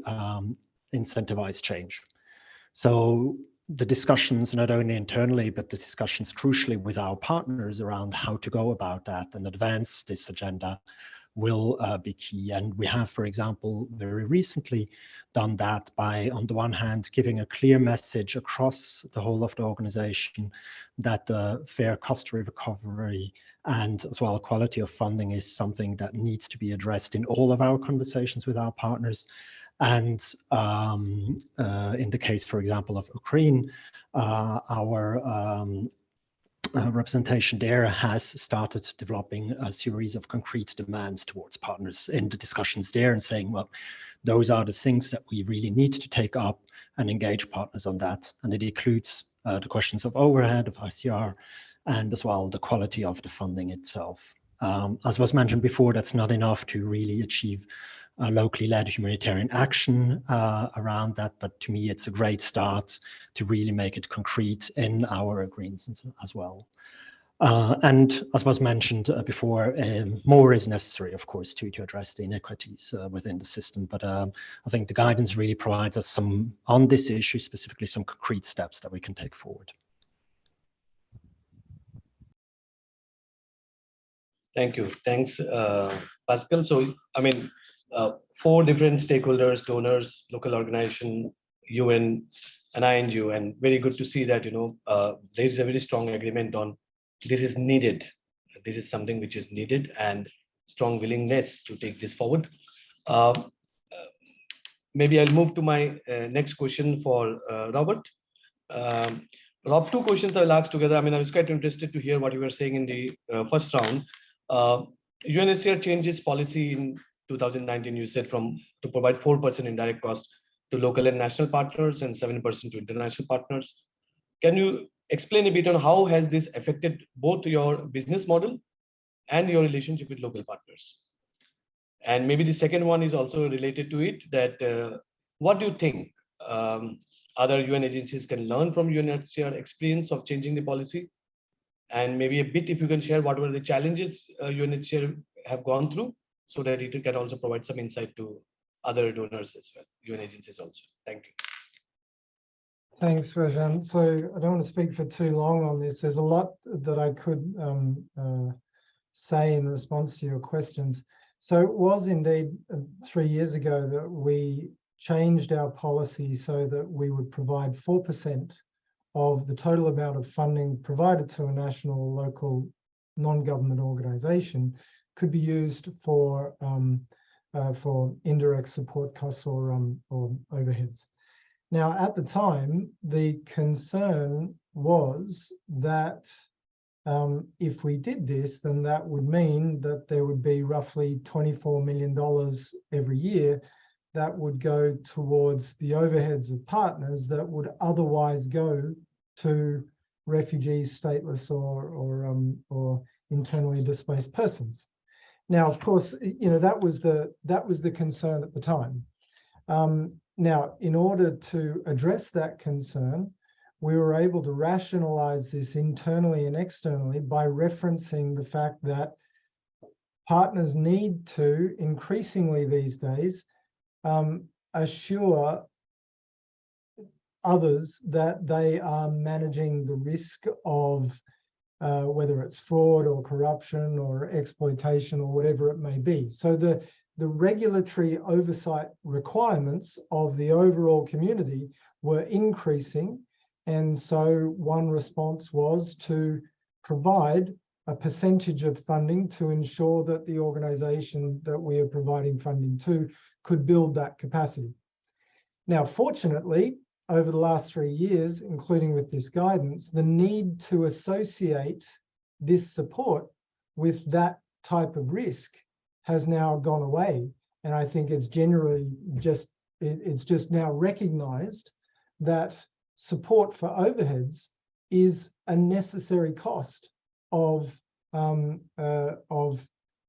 incentivize change. So the discussions, not only internally, but the discussions crucially with our partners around how to go about that and advance this agenda will be key. And we have, for example, very recently done that by, on the one hand, giving a clear message across the whole of the organization that fair cost recovery and as well quality of funding is something that needs to be addressed in all of our conversations with our partners. And in the case, for example, of Ukraine, our representation there has started developing a series of concrete demands towards partners in the discussions there and saying, well, those are the things that we really need to take up and engage partners on that. And it includes the questions of overhead, of ICR, and as well the quality of the funding itself. As was mentioned before, that's not enough to really achieve locally led humanitarian action around that, but to me it's a great start to really make it concrete in our agreements as well. And as was mentioned before, more is necessary, of course, to address the inequities within the system. But I think the guidance really provides us some, on this issue specifically, some concrete steps that we can take forward. Thank you. Thanks, Pascal. So, I mean, 4 different stakeholders, donors, local organization, UN, and INGO, and very good to see that, there is a very strong agreement on this is needed. This is something which is needed and strong willingness to take this forward. Maybe I'll move to my next question for Robert. Rob, 2 questions I'll ask together. I mean, I was quite interested to hear what you were saying in the first round. UNHCR changed its policy in 2019, you said, to provide 4% indirect cost to local and national partners and 7% to international partners. Can you explain a bit on how has this affected both your business model and your relationship with local partners? And maybe the second one is also related to it, that what do you think other UN agencies can learn from UNHCR experience of changing the policy? And maybe a bit, if you can share what were the challenges UNHCR have gone through, so that it can also provide some insight to other donors as well, UN agencies also. Thank you. Thanks, Rajan. So I don't want to speak for too long on this. There's a lot that I could say in response to your questions. So it was indeed 3 years ago that we changed our policy so that we would provide 4% of the total amount of funding provided to a national or local non-government organization could be used for indirect support costs or overheads. Now, at the time, the concern was that if we did this, then that would mean that there would be roughly $24 million every year that would go towards the overheads of partners that would otherwise go to refugees, stateless, or internally displaced persons. Now, of course, that was the concern at the time. Now, in order to address that concern, we were able to rationalize this internally and externally by referencing the fact that partners need to, increasingly these days, assure others that they are managing the risk of whether it's fraud or corruption or exploitation or whatever it may be. So the regulatory oversight requirements of the overall community were increasing. And so one response was to provide a percentage of funding to ensure that the organization that we are providing funding to could build that capacity. Now, fortunately, over the last 3 years, including with this guidance, the need to associate this support with that type of risk has now gone away. And I think it's generally it's just now recognized that support for overheads is a necessary cost of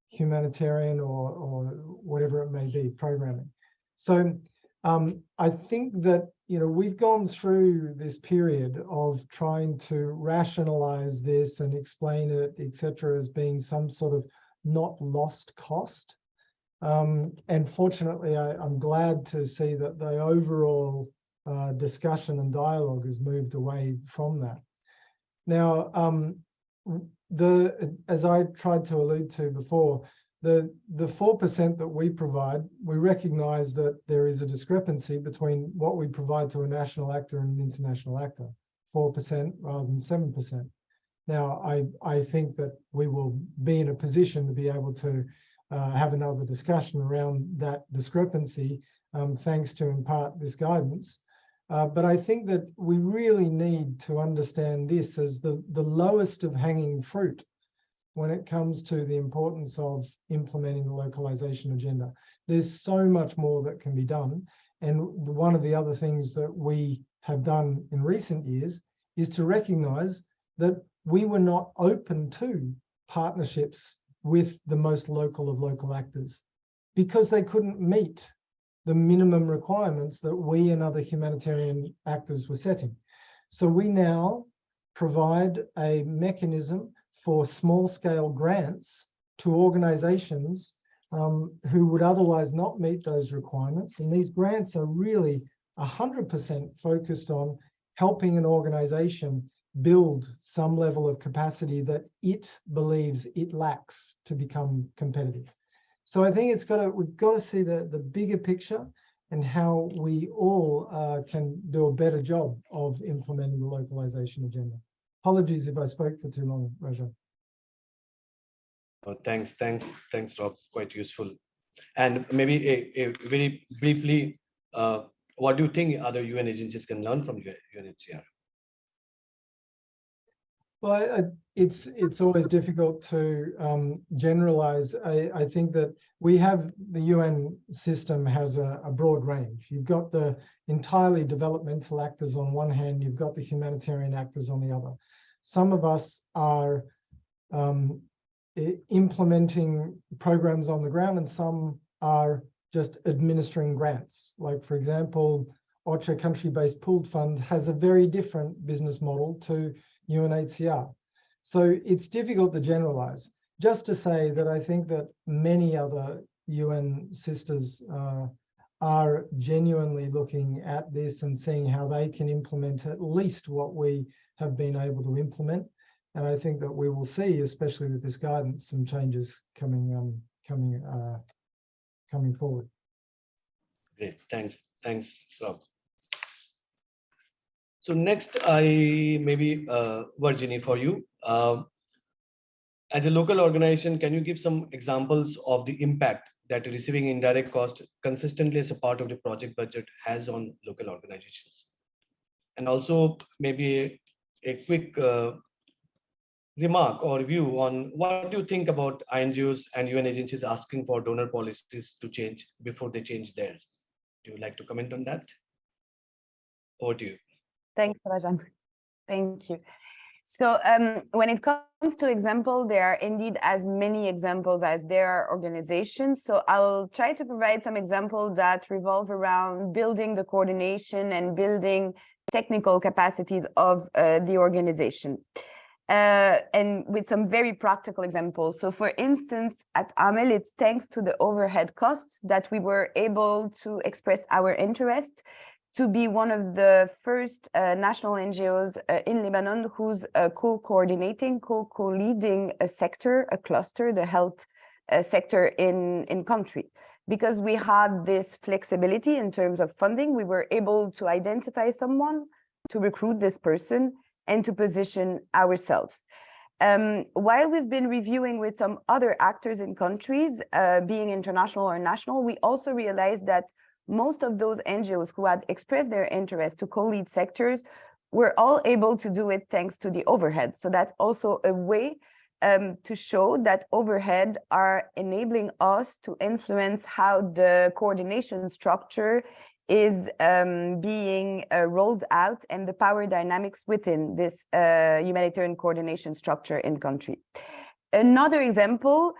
humanitarian or whatever it may be programming. So I think that we've gone through this period of trying to rationalize this and explain it, etc., as being some sort of not lost cost. And fortunately, I'm glad to see that the overall discussion and dialogue has moved away from that. Now, as I tried to allude to before, the 4% that we provide, we recognize that there is a discrepancy between what we provide to a national actor and an international actor, 4% rather than 7%. Now, I think that we will be in a position to be able to have another discussion around that discrepancy, thanks to, in part, this guidance. But I think that we really need to understand this as the lowest of hanging fruit when it comes to the importance of implementing the localization agenda. There's so much more that can be done. And one of the other things that we have done in recent years is to recognize that we were not open to partnerships with the most local of local actors because they couldn't meet the minimum requirements that we and other humanitarian actors were setting. So we now provide a mechanism for small-scale grants to organizations who would otherwise not meet those requirements. And these grants are really 100% focused on helping an organization build some level of capacity that it believes it lacks to become competitive. So I think we've got to see the bigger picture and how we all can do a better job of implementing the localization agenda. Apologies if I spoke for too long, Rajan. Thanks, Rob. Quite useful. And maybe a very briefly, what do you think other UN agencies can learn from UNHCR? Well, it's always difficult to generalize. I think that the UN system has a broad range. You've got the entirely developmental actors on one hand, you've got the humanitarian actors on the other. Some of us are implementing programs on the ground and some are just administering grants. Like, for example, OCHA country-based pooled fund has a very different business model to UNHCR. So it's difficult to generalize. Just to say that I think that many other UN sisters are genuinely looking at this and seeing how they can implement at least what we have been able to implement. And I think that we will see, especially with this guidance, some changes coming forward. Great, thanks, Rob. So next, Virginie, for you. As a local organization, can you give some examples of the impact that receiving indirect cost consistently as a part of the project budget has on local organizations? And also maybe a quick remark or view on what do you think about INGOs and UN agencies asking for donor policies to change before they change theirs? Do you like to comment on that? Over to you. Thanks, Rajan. Thank you. So when it comes to example, there are indeed as many examples as there are organizations. So I'll try to provide some examples that revolve around building the coordination and building technical capacities of the organization. And with some very practical examples. So for instance, at Amel, it's thanks to the overhead costs that we were able to express our interest to be one of the first national NGOs in Lebanon who's co-coordinating, co-leading a sector, a cluster, the health sector in country. Because we had this flexibility in terms of funding, we were able to identify someone, to recruit this person, and to position ourselves. While we've been reviewing with some other actors in countries, being international or national, we also realized that most of those NGOs who had expressed their interest to co-lead sectors were all able to do it thanks to the overhead. So that's also a way to show that overhead are enabling us to influence how the coordination structure is being rolled out and the power dynamics within this humanitarian coordination structure in country. Another example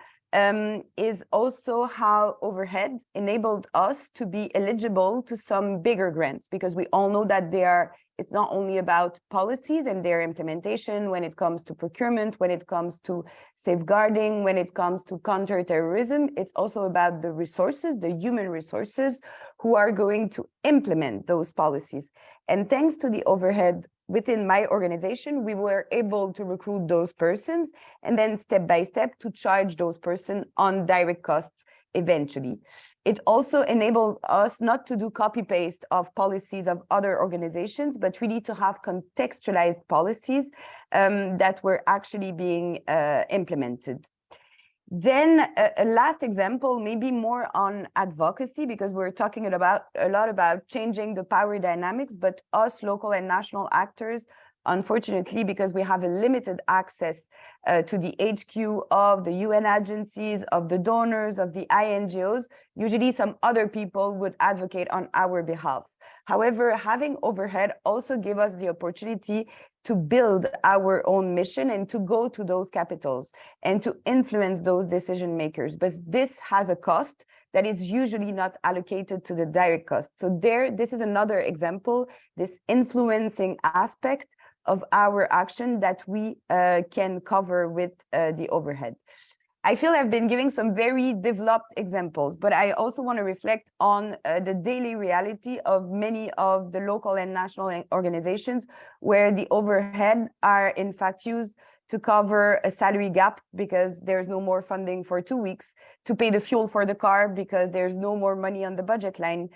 is also how overhead enabled us to be eligible to some bigger grants, because we all know that it's not only about policies and their implementation when it comes to procurement, when it comes to safeguarding, when it comes to counterterrorism, it's also about the resources, the human resources who are going to implement those policies. And thanks to the overhead within my organization, we were able to recruit those persons and then step by step to charge those persons on direct costs eventually. It also enabled us not to do copy-paste of policies of other organizations, but really to have contextualized policies that were actually being implemented. Then a last example, maybe more on advocacy, because we're talking a lot about changing the power dynamics, but us local and national actors, unfortunately, because we have a limited access to the HQ of the UN agencies, of the donors, of the INGOs, usually some other people would advocate on our behalf. However, having overhead also give us the opportunity to build our own mission and to go to those capitals and to influence those decision makers. But this has a cost that is usually not allocated to the direct cost. So this is another example, this influencing aspect of our action that we can cover with the overhead. I feel I've been giving some very developed examples, but I also want to reflect on the daily reality of many of the local and national organizations where the overhead are in fact used to cover a salary gap because there's no more funding for 2 weeks, to pay the fuel for the car because there's no more money on the budget line,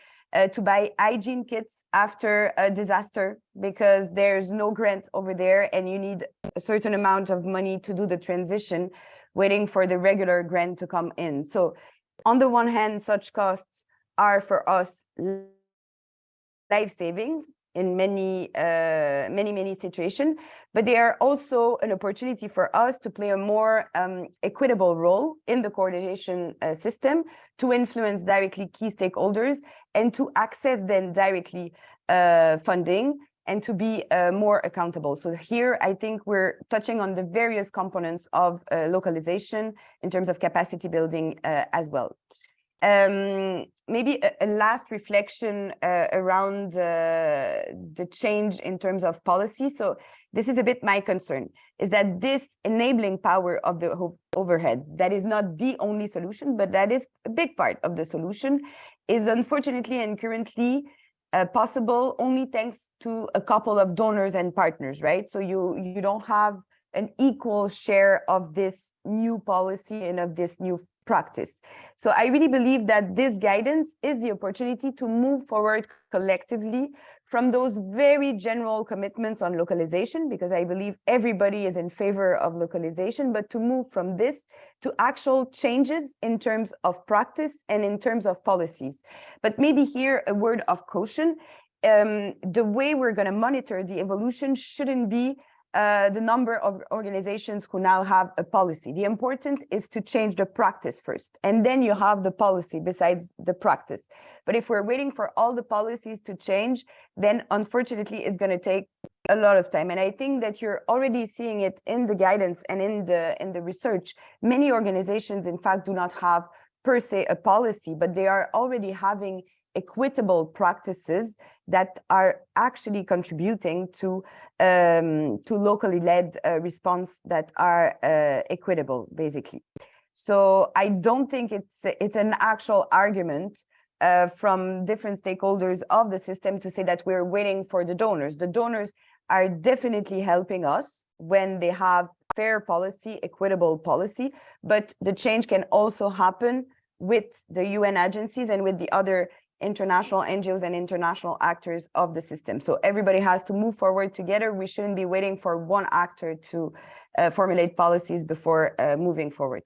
to buy hygiene kits after a disaster because there's no grant over there and you need a certain amount of money to do the transition, waiting for the regular grant to come in. So on the one hand, such costs are for us life savings in many situations, but they are also an opportunity for us to play a more equitable role in the coordination system, to influence directly key stakeholders and to access then directly funding and to be more accountable. So here, I think we're touching on the various components of localization in terms of capacity building as well. Maybe a last reflection around the change in terms of policy. So this is a bit my concern, is that this enabling power of the overhead, that is not the only solution, but that is a big part of the solution, is unfortunately and currently possible only thanks to a couple of donors and partners, right? So you don't have an equal share of this new policy and of this new practice. So I really believe that this guidance is the opportunity to move forward collectively from those very general commitments on localization, because I believe everybody is in favor of localization, but to move from this to actual changes in terms of practice and in terms of policies. But maybe here a word of caution. The way we're going to monitor the evolution shouldn't be the number of organizations who now have a policy. The important is to change the practice first, and then you have the policy besides the practice. But if we're waiting for all the policies to change, then unfortunately it's going to take a lot of time. And I think that you're already seeing it in the guidance and in the research. Many organizations, in fact, do not have per se a policy, but they are already having equitable practices that are actually contributing to locally led response that are equitable, basically. So I don't think it's an actual argument from different stakeholders of the system to say that we're waiting for the donors. The donors are definitely helping us when they have fair policy, equitable policy, but the change can also happen with the UN agencies and with the other international NGOs and international actors of the system. So everybody has to move forward together. We shouldn't be waiting for one actor to formulate policies before moving forward.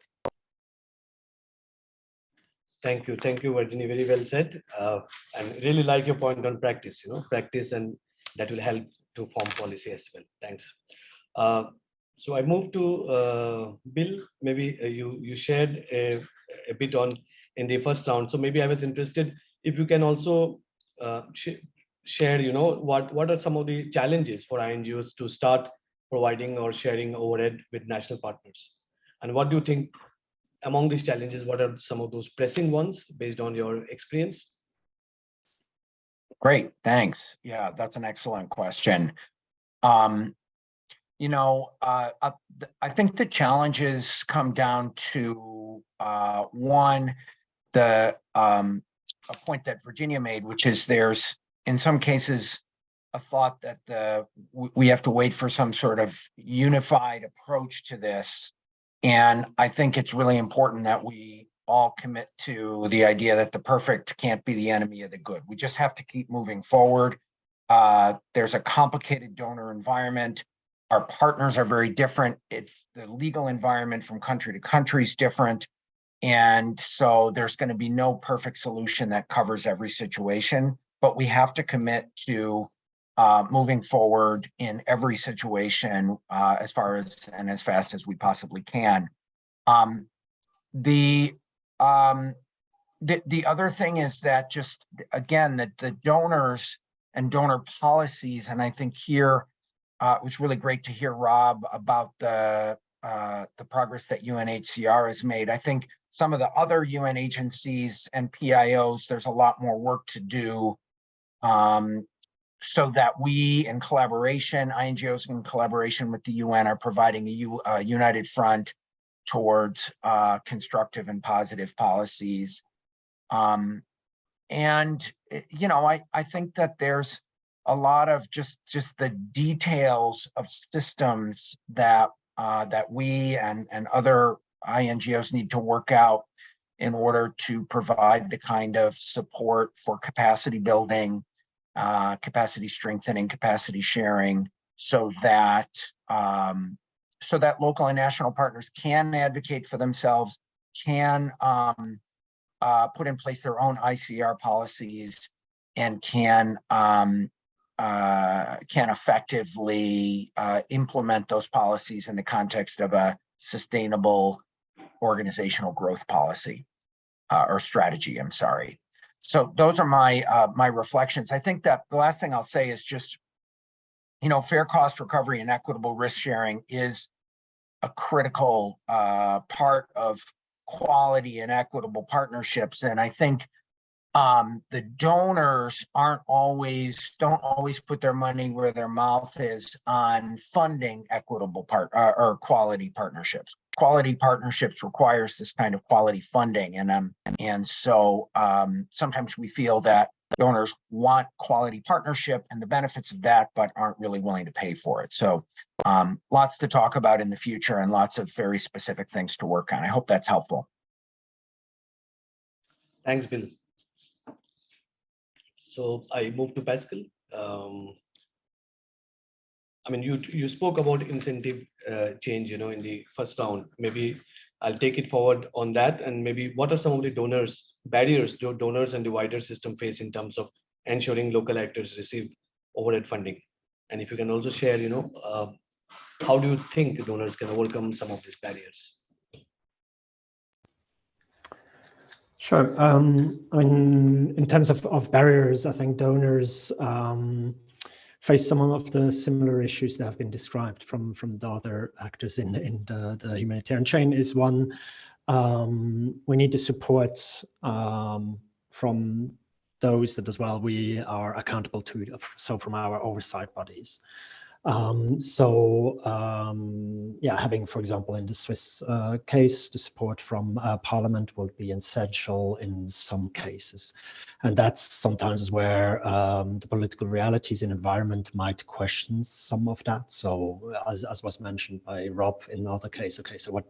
Thank you, Virginie. Very well said. And really like your point on practice. Practice, and that will help to form policy as well. Thanks. So I move to Bill. Maybe you shared a bit on in the first round. So maybe I was interested if you can also share, what are some of the challenges for INGOs to start providing or sharing overhead with national partners, and what do you think among these challenges? What are some of those pressing ones based on your experience? Great, thanks. Yeah, that's an excellent question. I think the challenges come down to one, a point that Virginia made, which is there's in some cases a thought that we have to wait for some sort of unified approach to this. And I think it's really important that we all commit to the idea that the perfect can't be the enemy of the good. We just have to keep moving forward. There's a complicated donor environment. Our partners are very different. It's the legal environment from country to country is different. And so there's going to be no perfect solution that covers every situation, but we have to commit to moving forward in every situation as far as and as fast as we possibly can. The other thing is that just, again, that the donors and donor policies, and I think here it was really great to hear Rob about the progress that UNHCR has made. I think some of the other UN agencies and PIOs, there's a lot more work to do so that we, in collaboration, INGOs in collaboration with the UN, are providing a united front towards constructive and positive policies. I think that there's a lot of just the details of systems that we and other INGOs need to work out in order to provide the kind of support for capacity building, capacity strengthening, capacity sharing, so that local and national partners can advocate for themselves, can put in place their own ICR policies, and can effectively implement those policies in the context of a sustainable organizational growth policy or strategy. I'm sorry. So those are my reflections. I think that the last thing I'll say is just, fair cost recovery and equitable risk sharing is a critical part of quality and equitable partnerships. And I think the donors don't always put their money where their mouth is on funding equitable or quality partnerships. Quality partnerships requires this kind of quality funding, and so sometimes we feel that donors want quality partnership and the benefits of that, but aren't really willing to pay for it. So lots to talk about in the future and lots of very specific things to work on. I hope that's helpful. Thanks, Bill. So I move to Pascal. I mean, you spoke about incentive change, in the first round. Maybe I'll take it forward on that, and maybe what are some of the barriers donors and the wider system face in terms of ensuring local actors receive overhead funding, and if you can also share, how do you think donors can overcome some of these barriers? Sure. In terms of barriers, I think donors face some of the similar issues that have been described from the other actors in the humanitarian chain. Is one, we need the support from those that as well we are accountable to, so from our oversight bodies. Having, for example, in the Swiss case, the support from Parliament will be essential in some cases. And that's sometimes where the political realities and environment might question some of that. So as was mentioned by Rob in another case, okay, so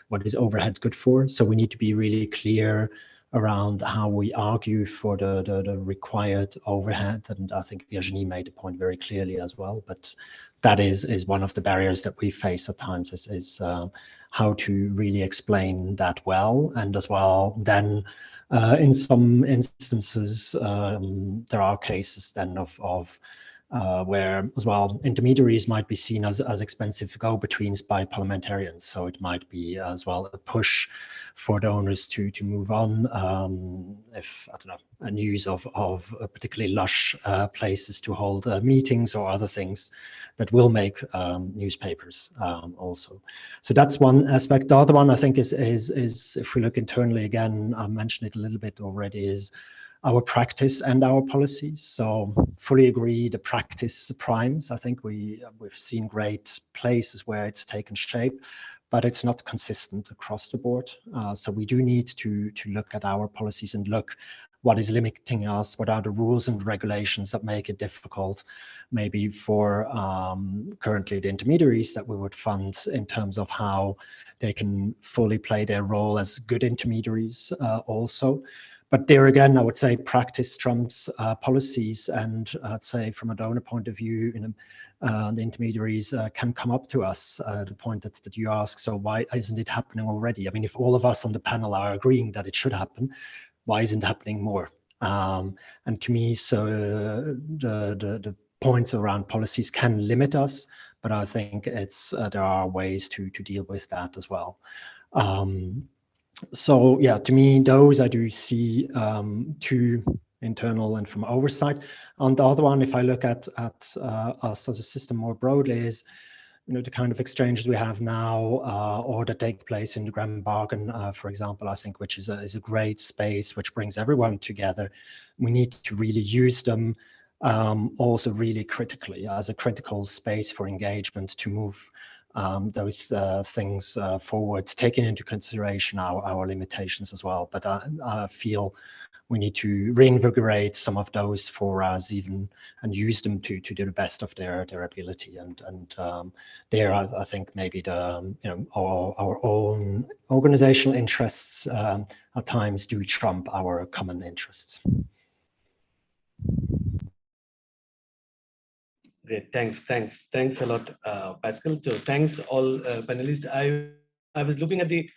what is overhead good for? So we need to be really clear around how we argue for the required overhead. And I think Virginie made the point very clearly as well, but that is one of the barriers that we face at times is how to really explain that well. And as well, then in some instances, there are cases then of where as well intermediaries might be seen as expensive go-betweens by parliamentarians. So it might be as well a push for donors to move on if, I don't know, a news of particularly lush places to hold meetings or other things that will make newspapers also. So that's one aspect. The other one I think is if we look internally again, I mentioned it a little bit already, is our practice and our policies. So fully agree, the practice primes. I think we've seen great places where it's taken shape, but it's not consistent across the board. So we do need to look at our policies and look what is limiting us, what are the rules and regulations that make it difficult, maybe for currently the intermediaries that we would fund in terms of how they can fully play their role as good intermediaries also. But there again, I would say practice trumps policies, and I'd say from a donor point of view, the intermediaries can come up to us, the point that you ask, so why isn't it happening already? I mean, if all of us on the panel are agreeing that it should happen, why isn't it happening more? And to me, so the points around policies can limit us, but I think it's there are ways to deal with that as well. So yeah, to me, those I do see two internal and from oversight. On the other one, if I look at us as a system more broadly, is the kind of exchanges we have now or that take place in the Grand Bargain, for example, I think, which is a great space which brings everyone together. We need to really use them also really critically as a critical space for engagement to move those things forward, taking into consideration our limitations as well. But I feel we need to reinvigorate some of those for us even and use them to do the best of their ability. And there, I think maybe the our own organizational interests at times do trump our common interests. Great, thanks a lot, Pascal. So thanks all panelists. I was looking at the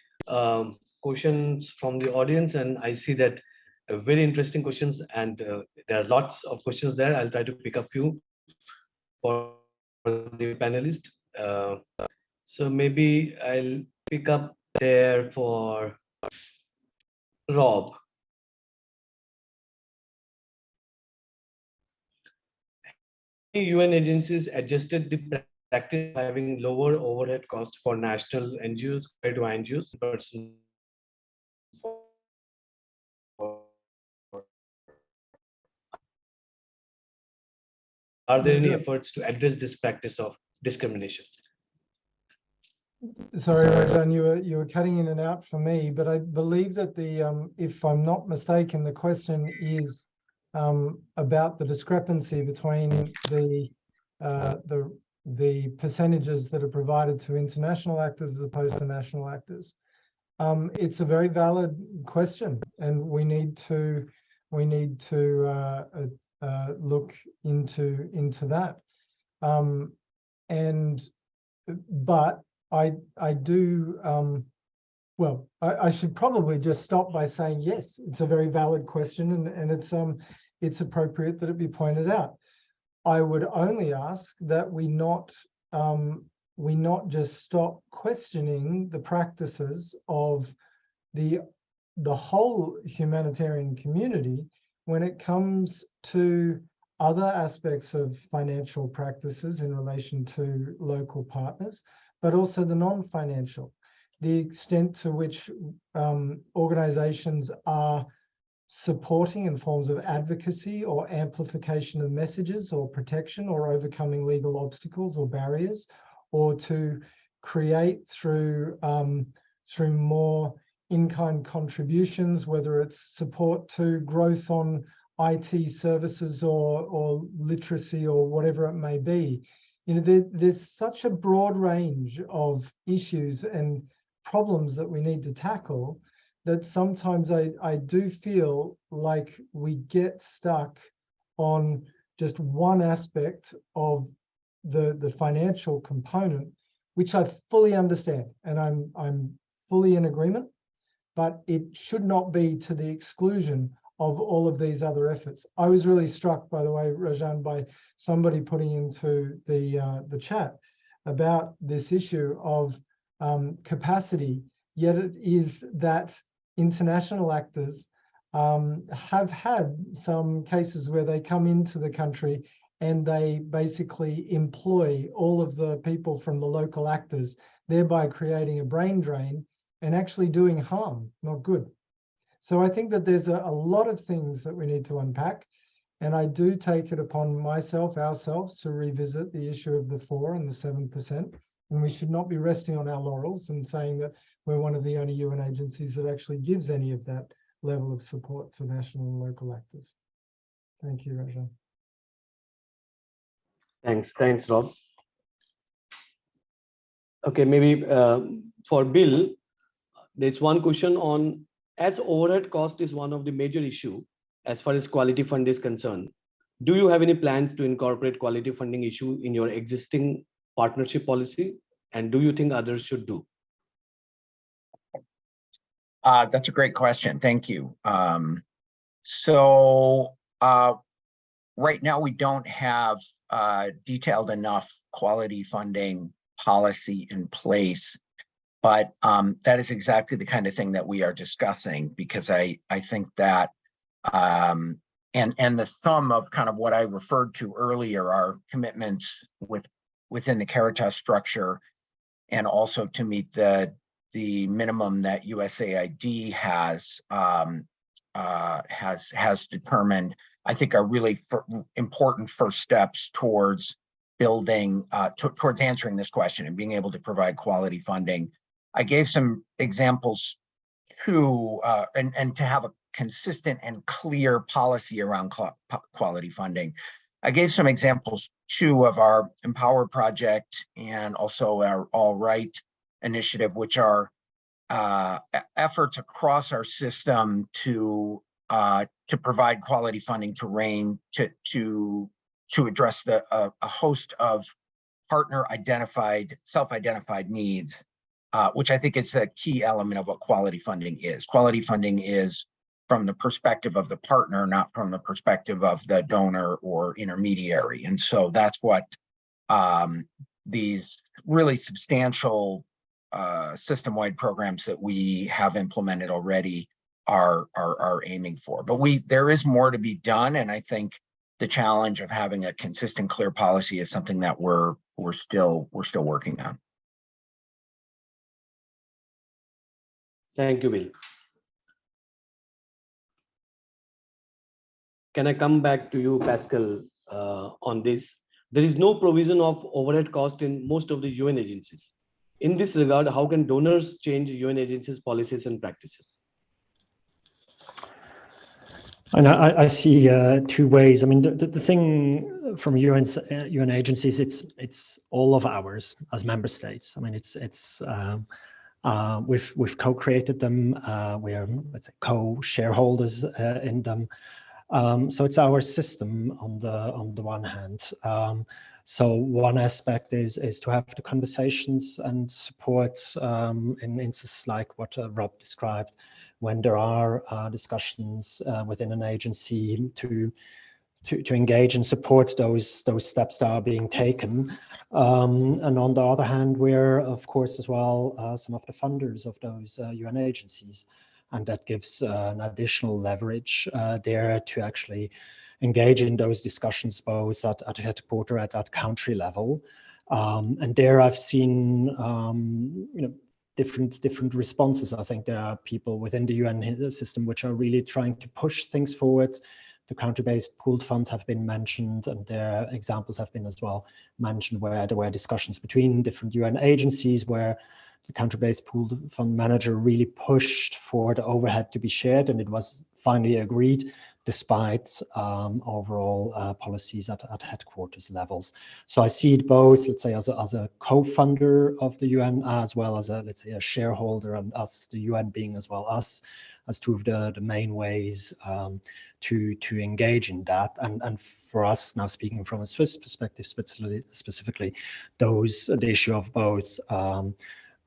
questions from the audience, and I see that very interesting questions, and there are lots of questions there. I'll try to pick a few for the panelists. So maybe I'll pick up there for Rob. UN agencies adjusted the practice of having lower overhead costs for national NGOs compared to NGOs. Are there any efforts to address this practice of discrimination? Sorry, Rajan, you were cutting in and out for me, but I believe that if I'm not mistaken, the question is about the discrepancy between the percentages that are provided to international actors as opposed to national actors. It's a very valid question, and we need to look into that. But I do, well, I should probably just stop by saying, yes, it's a very valid question, and it's appropriate that it be pointed out. I would only ask that we not just stop questioning the practices of the whole humanitarian community when it comes to other aspects of financial practices in relation to local partners, but also the non-financial, the extent to which organizations are supporting in forms of advocacy or amplification of messages or protection or overcoming legal obstacles or barriers, or to create through more in-kind contributions, whether it's support to growth on IT services or literacy or whatever it may be. You know, there's such a broad range of issues and problems that we need to tackle that sometimes I do feel like we get stuck on just one aspect of the financial component, which I fully understand and I'm fully in agreement, but it should not be to the exclusion of all of these other efforts. I was really struck, by the way, Rajan, by somebody putting into the chat about this issue of capacity, yet it is that international actors have had some cases where they come into the country and they basically employ all of the people from the local actors, thereby creating a brain drain and actually doing harm, not good. So I think that there's a lot of things that we need to unpack. And I do take it upon myself, ourselves, to revisit the issue of the 4% and the 7%. And we should not be resting on our laurels and saying that we're one of the only UN agencies that actually gives any of that level of support to national and local actors. Thank you, Rajan. Thanks, Rob. Okay, maybe for Bill, there's one question on, as overhead cost is one of the major issue as far as quality fund is concerned, do you have any plans to incorporate quality funding issue in your existing partnership policy? And do you think others should do? That's a great question. Thank you. So right now we don't have detailed enough quality funding policy in place, but that is exactly the kind of thing that we are discussing, because I think that and the sum of kind of what I referred to earlier are commitments within the Caritas structure, and also to meet the minimum that USAID has determined, I think are really important first steps towards building, towards answering this question and being able to provide quality funding. I gave some examples too, and to have a consistent and clear policy around quality funding. I gave some examples too of our Empower project and also our All Right initiative, which are efforts across our system to provide quality funding to address a host of partner identified, self-identified needs, which I think is a key element of what quality funding is. Quality funding is from the perspective of the partner, not from the perspective of the donor or intermediary. And so that's what these really substantial system-wide programs that we have implemented already are aiming for. But there is more to be done, and I think the challenge of having a consistent, clear policy is something that we're still working on. Thank you, Bill. Can I come back to you, Pascal, on this? There is no provision of overhead cost in most of the UN agencies. In this regard, how can donors change UN agencies' policies and practices? And I see two ways. I mean, the thing from UN agencies, it's all of ours as member states. I mean, we've co-created them. We are, let's say, co-shareholders in them. So it's our system on the one hand. So one aspect is to have the conversations and support in instances like what Rob described, when there are discussions within an agency to engage and support those steps that are being taken. And on the other hand, we're of course as well some of the funders of those UN agencies, and that gives an additional leverage there to actually engage in those discussions both at headquarter at country level. And there I've seen different responses. I think there are people within the UN system which are really trying to push things forward. The country-based pooled funds have been mentioned, and their examples have been as well mentioned where there were discussions between different UN agencies where the country-based pooled fund manager really pushed for the overhead to be shared, and it was finally agreed despite overall policies at headquarters levels. So I see it both, let's say, as a co-funder of the UN, as well as a, let's say, a shareholder, and us, the UN being as well us, as two of the main ways to engage in that. And for us, now speaking from a Swiss perspective, specifically, the issue of both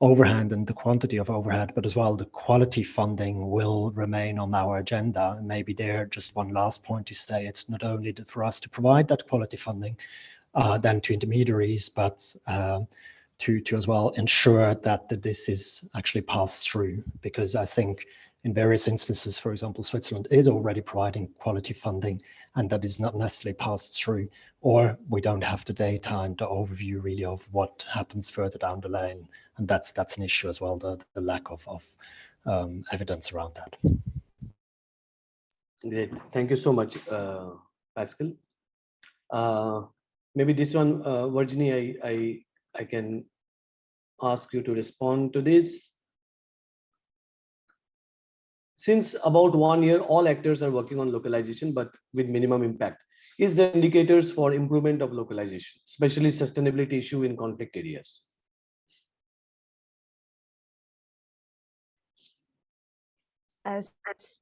overhead and the quantity of overhead, but as well the quality funding will remain on our agenda. And maybe there, just one last point to say, it's not only for us to provide that quality funding then to intermediaries, but to as well ensure that this is actually passed through, because I think in various instances, for example, Switzerland is already providing quality funding, and that is not necessarily passed through, or we don't have the data and the overview really of what happens further down the lane. And that's an issue as well, the lack of evidence around that. Great, thank you so much, Pascal. Maybe this one, Virginie, I can ask you to respond to this. Since about 1 year, all actors are working on localization, but with minimum impact. Is there indicators for improvement of localization, especially sustainability issue in conflict areas?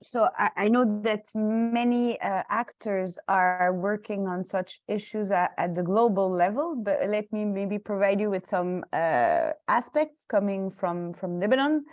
So I know that many actors are working on such issues at the global level, but let me maybe provide you with some aspects coming from Lebanon.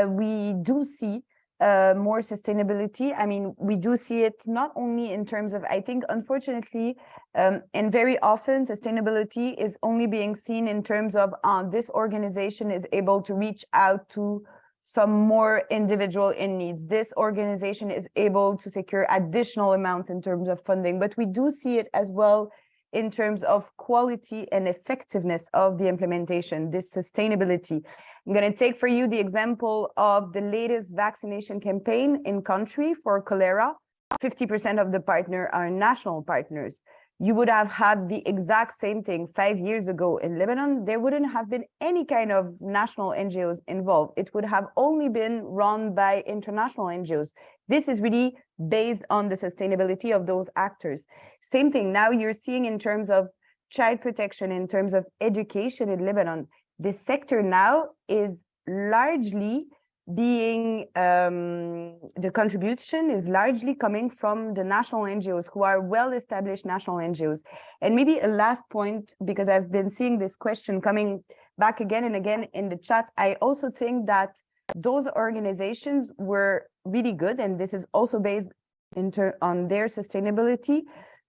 We do see more sustainability. I mean, we do see it not only in terms of, I think, unfortunately, and very often sustainability is only being seen in terms of this organization is able to reach out to some more individual in needs. This organization is able to secure additional amounts in terms of funding, but we do see it as well in terms of quality and effectiveness of the implementation, this sustainability. I'm going to take for you the example of the latest vaccination campaign in country for cholera. 50% of the partners are national partners. You would have had the exact same thing 5 years ago in Lebanon. There wouldn't have been any kind of national NGOs involved. It would have only been run by international NGOs. This is really based on the sustainability of those actors. Same thing now you're seeing in terms of child protection, in terms of education in Lebanon. This sector now is largely being, the contribution is largely coming from the national NGOs who are well-established national NGOs. And maybe a last point, because I've been seeing this question coming back again and again in the chat, I also think that those organizations were really good, and this is also based on their sustainability,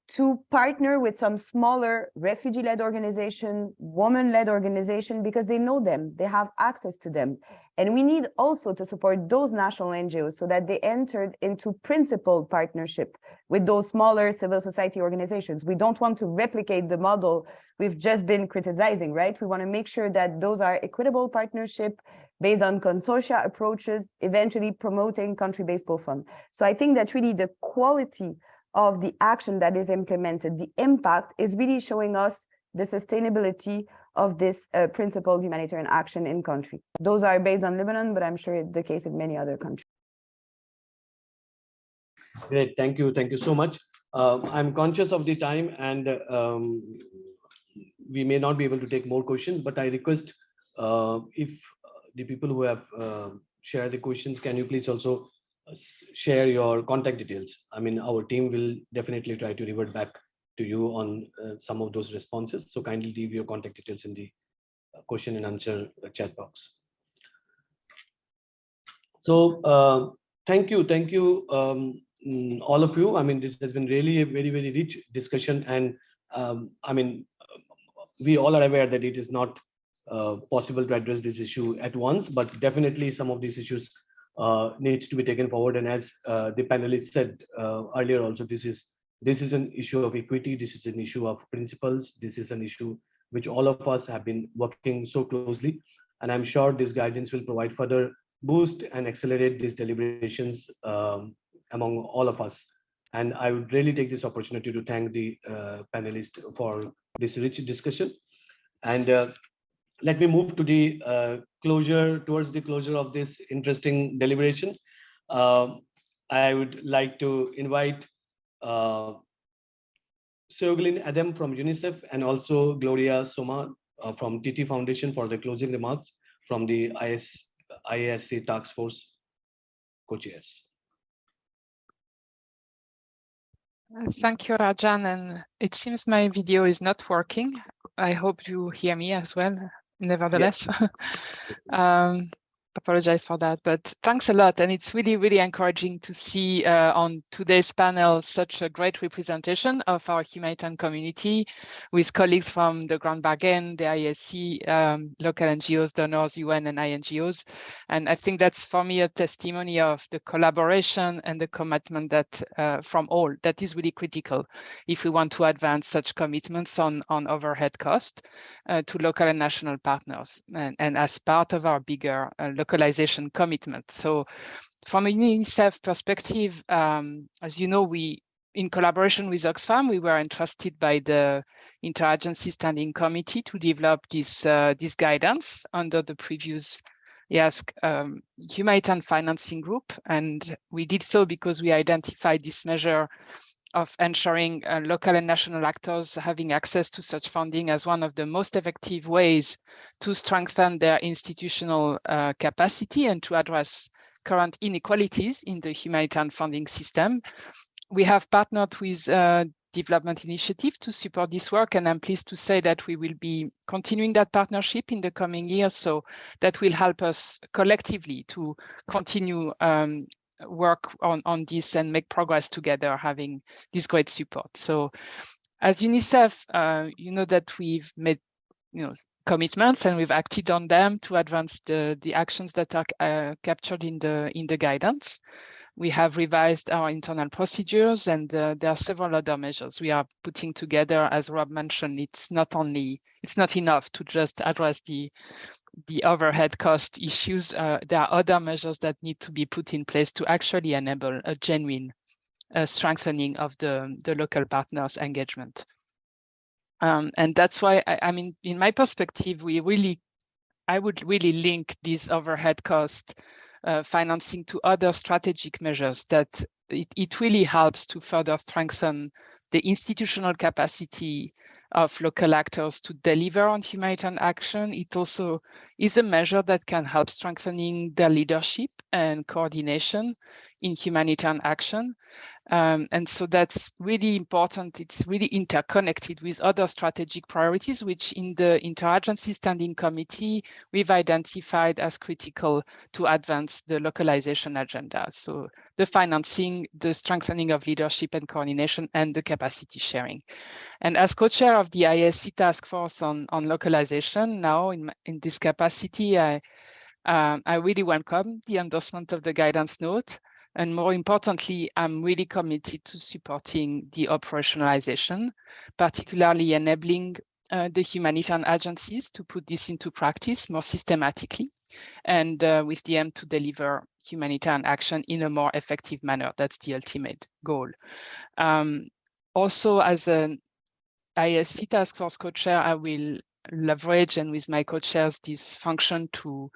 to partner with some smaller refugee-led organization, woman-led organization, because they know them, they have access to them. And we need also to support those national NGOs so that they entered into principled partnership with those smaller civil society organizations. We don't want to replicate the model we've just been criticizing, right? We want to make sure that those are equitable partnership based on consortia approaches, eventually promoting country-based pool fund. So I think that really the quality of the action that is implemented, the impact is really showing us the sustainability of this principled humanitarian action in country. Those are based on Lebanon, but I'm sure it's the case in many other countries. Great, thank you so much. I'm conscious of the time, and we may not be able to take more questions, but I request if the people who have shared the questions, can you please also share your contact details. I mean, our team will definitely try to revert back to you on some of those responses. So kindly leave your contact details in the question and answer chat box. So thank you, all of you. I mean, this has been really a very, very rich discussion, and I mean, we all are aware that it is not possible to address this issue at once, but definitely some of these issues needs to be taken forward. And as the panelists said earlier, also this is an issue of equity. This is an issue of principles. This is an issue which all of us have been working so closely, and I'm sure this guidance will provide further boost and accelerate these deliberations among all of us. And I would really take this opportunity to thank the panelists for this rich discussion. And let me move to the towards the closure of this interesting deliberation. I would like to invite Seoglin Adam from UNICEF and also Gloria Soma from TT Foundation for the closing remarks from the IASC Task Force co-chairs. Thank you, Rajan. And it seems my video is not working. I hope you hear me as well, nevertheless. Yes. Apologize for that, but thanks a lot. And it's really, really encouraging to see on today's panel such a great representation of our humanitarian community with colleagues from the Grand Bargain, the IASC, local NGOs, donors, UN and INGOs. And I think that's for me a testimony of the collaboration and the commitment that from all that is really critical if we want to advance such commitments on overhead cost to local and national partners and as part of our bigger localization commitment. So from a UNICEF perspective, as you know, we, in collaboration with Oxfam, we were entrusted by the Interagency Standing Committee to develop this guidance under the previous IASC Humanitarian Financing Group. And we did so because we identified this measure of ensuring local and national actors having access to such funding as one of the most effective ways to strengthen their institutional capacity and to address current inequalities in the humanitarian funding system. We have partnered with Development Initiative to support this work, and I'm pleased to say that we will be continuing that partnership in the coming years, so that will help us collectively to continue work on this and make progress together, having this great support. So as UNICEF, you know that we've made commitments and we've acted on them to advance the actions that are captured in the guidance. We have revised our internal procedures, and there are several other measures we are putting together. As Rob mentioned, it's not enough to just address the overhead cost issues. There are other measures that need to be put in place to actually enable a genuine strengthening of the local partners' engagement. And that's why, I mean, in my perspective, I would really link this overhead cost financing to other strategic measures that it really helps to further strengthen the institutional capacity of local actors to deliver on humanitarian action. It also is a measure that can help strengthening their leadership and coordination in humanitarian action. And so that's really important. It's really interconnected with other strategic priorities, which in the Interagency Standing Committee, we've identified as critical to advance the localization agenda. So the financing, the strengthening of leadership and coordination, and the capacity sharing. And as co-chair of the IASC task force on localization, now in this capacity, I really welcome the endorsement of the guidance note. And more importantly, I'm really committed to supporting the operationalization, particularly enabling the humanitarian agencies to put this into practice more systematically, and with the aim to deliver humanitarian action in a more effective manner. That's the ultimate goal. Also, as an IASC task force co-chair, I will leverage, and with my co-chairs, this function to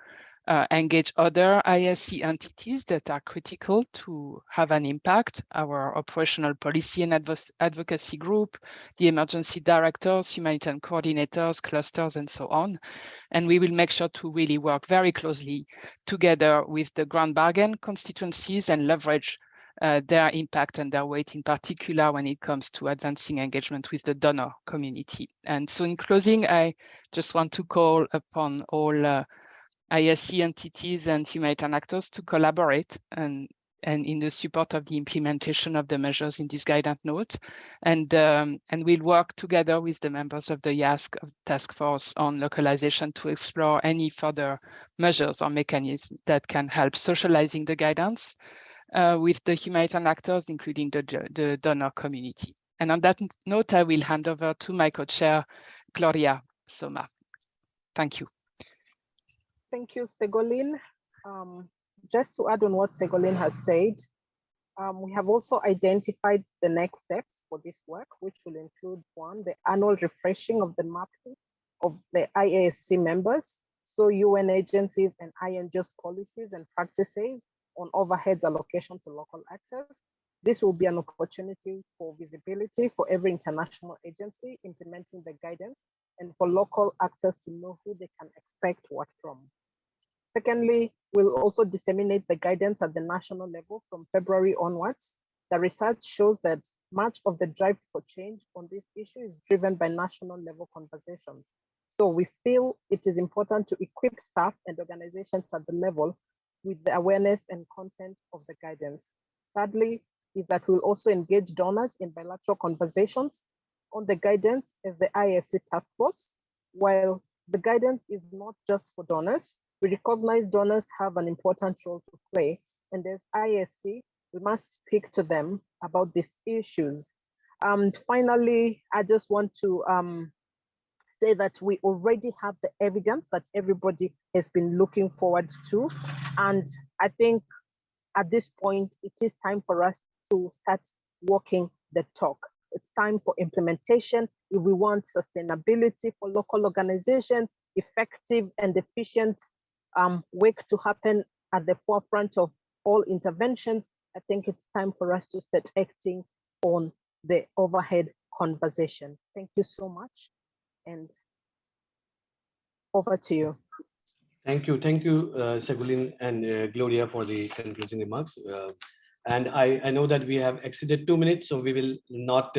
engage other IASC entities that are critical to have an impact, our operational policy and advocacy group, the emergency directors, humanitarian coordinators, clusters, and so on. And we will make sure to really work very closely together with the Grand Bargain constituencies and leverage their impact and their weight, in particular when it comes to advancing engagement with the donor community. And so in closing, I just want to call upon all IASC entities and humanitarian actors to collaborate and in the support of the implementation of the measures in this guidance note. And we'll work together with the members of the IASC task force on localization to explore any further measures or mechanisms that can help socializing the guidance with the humanitarian actors, including the donor community. And on that note, I will hand over to my co-chair, Gloria Soma. Thank you. Thank you, Ségolène. Just to add on what Ségolène has said, we have also identified the next steps for this work, which will include one, the annual refreshing of the mapping of the IASC members, so UN agencies and INGO's policies and practices on overheads allocation to local actors. This will be an opportunity for visibility for every international agency implementing the guidance and for local actors to know who they can expect what from. Secondly, we'll also disseminate the guidance at the national level from February onwards. The research shows that much of the drive for change on this issue is driven by national level conversations. So we feel it is important to equip staff and organizations at the level with the awareness and content of the guidance. Thirdly, is that we'll also engage donors in bilateral conversations on the guidance as the IASC task force. While the guidance is not just for donors, we recognize donors have an important role to play, and as IASC, we must speak to them about these issues. Finally, I just want to say that we already have the evidence that everybody has been looking forward to. And I think at this point, it is time for us to start walking the talk. It's time for implementation. If we want sustainability for local organizations, effective and efficient work to happen at the forefront of all interventions, I think it's time for us to start acting on the overhead conversation. Thank you so much. And over to you. Thank you, Ségolène and Gloria for the concluding remarks. And I know that we have exceeded 2 minutes, so we will not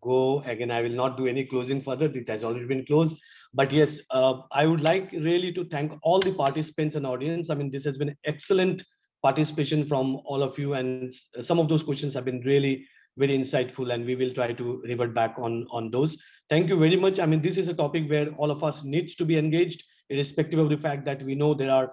go again. I will not do any closing further. It has already been closed. But yes, I would like really to thank all the participants and audience. I mean, this has been excellent participation from all of you, and some of those questions have been really very insightful, and we will try to revert back on those. Thank you very much. I mean, this is a topic where all of us needs to be engaged, irrespective of the fact that we know there are a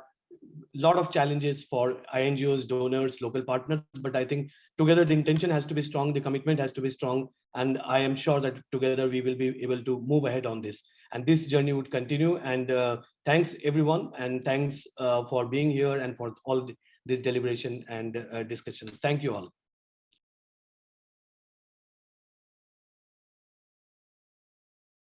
lot of challenges for INGOs, donors, local partners, but I think together the intention has to be strong, the commitment has to be strong, and I am sure that together we will be able to move ahead on this. And this journey would continue. And thanks everyone, and thanks for being here and for all this deliberation and discussion. Thank you all.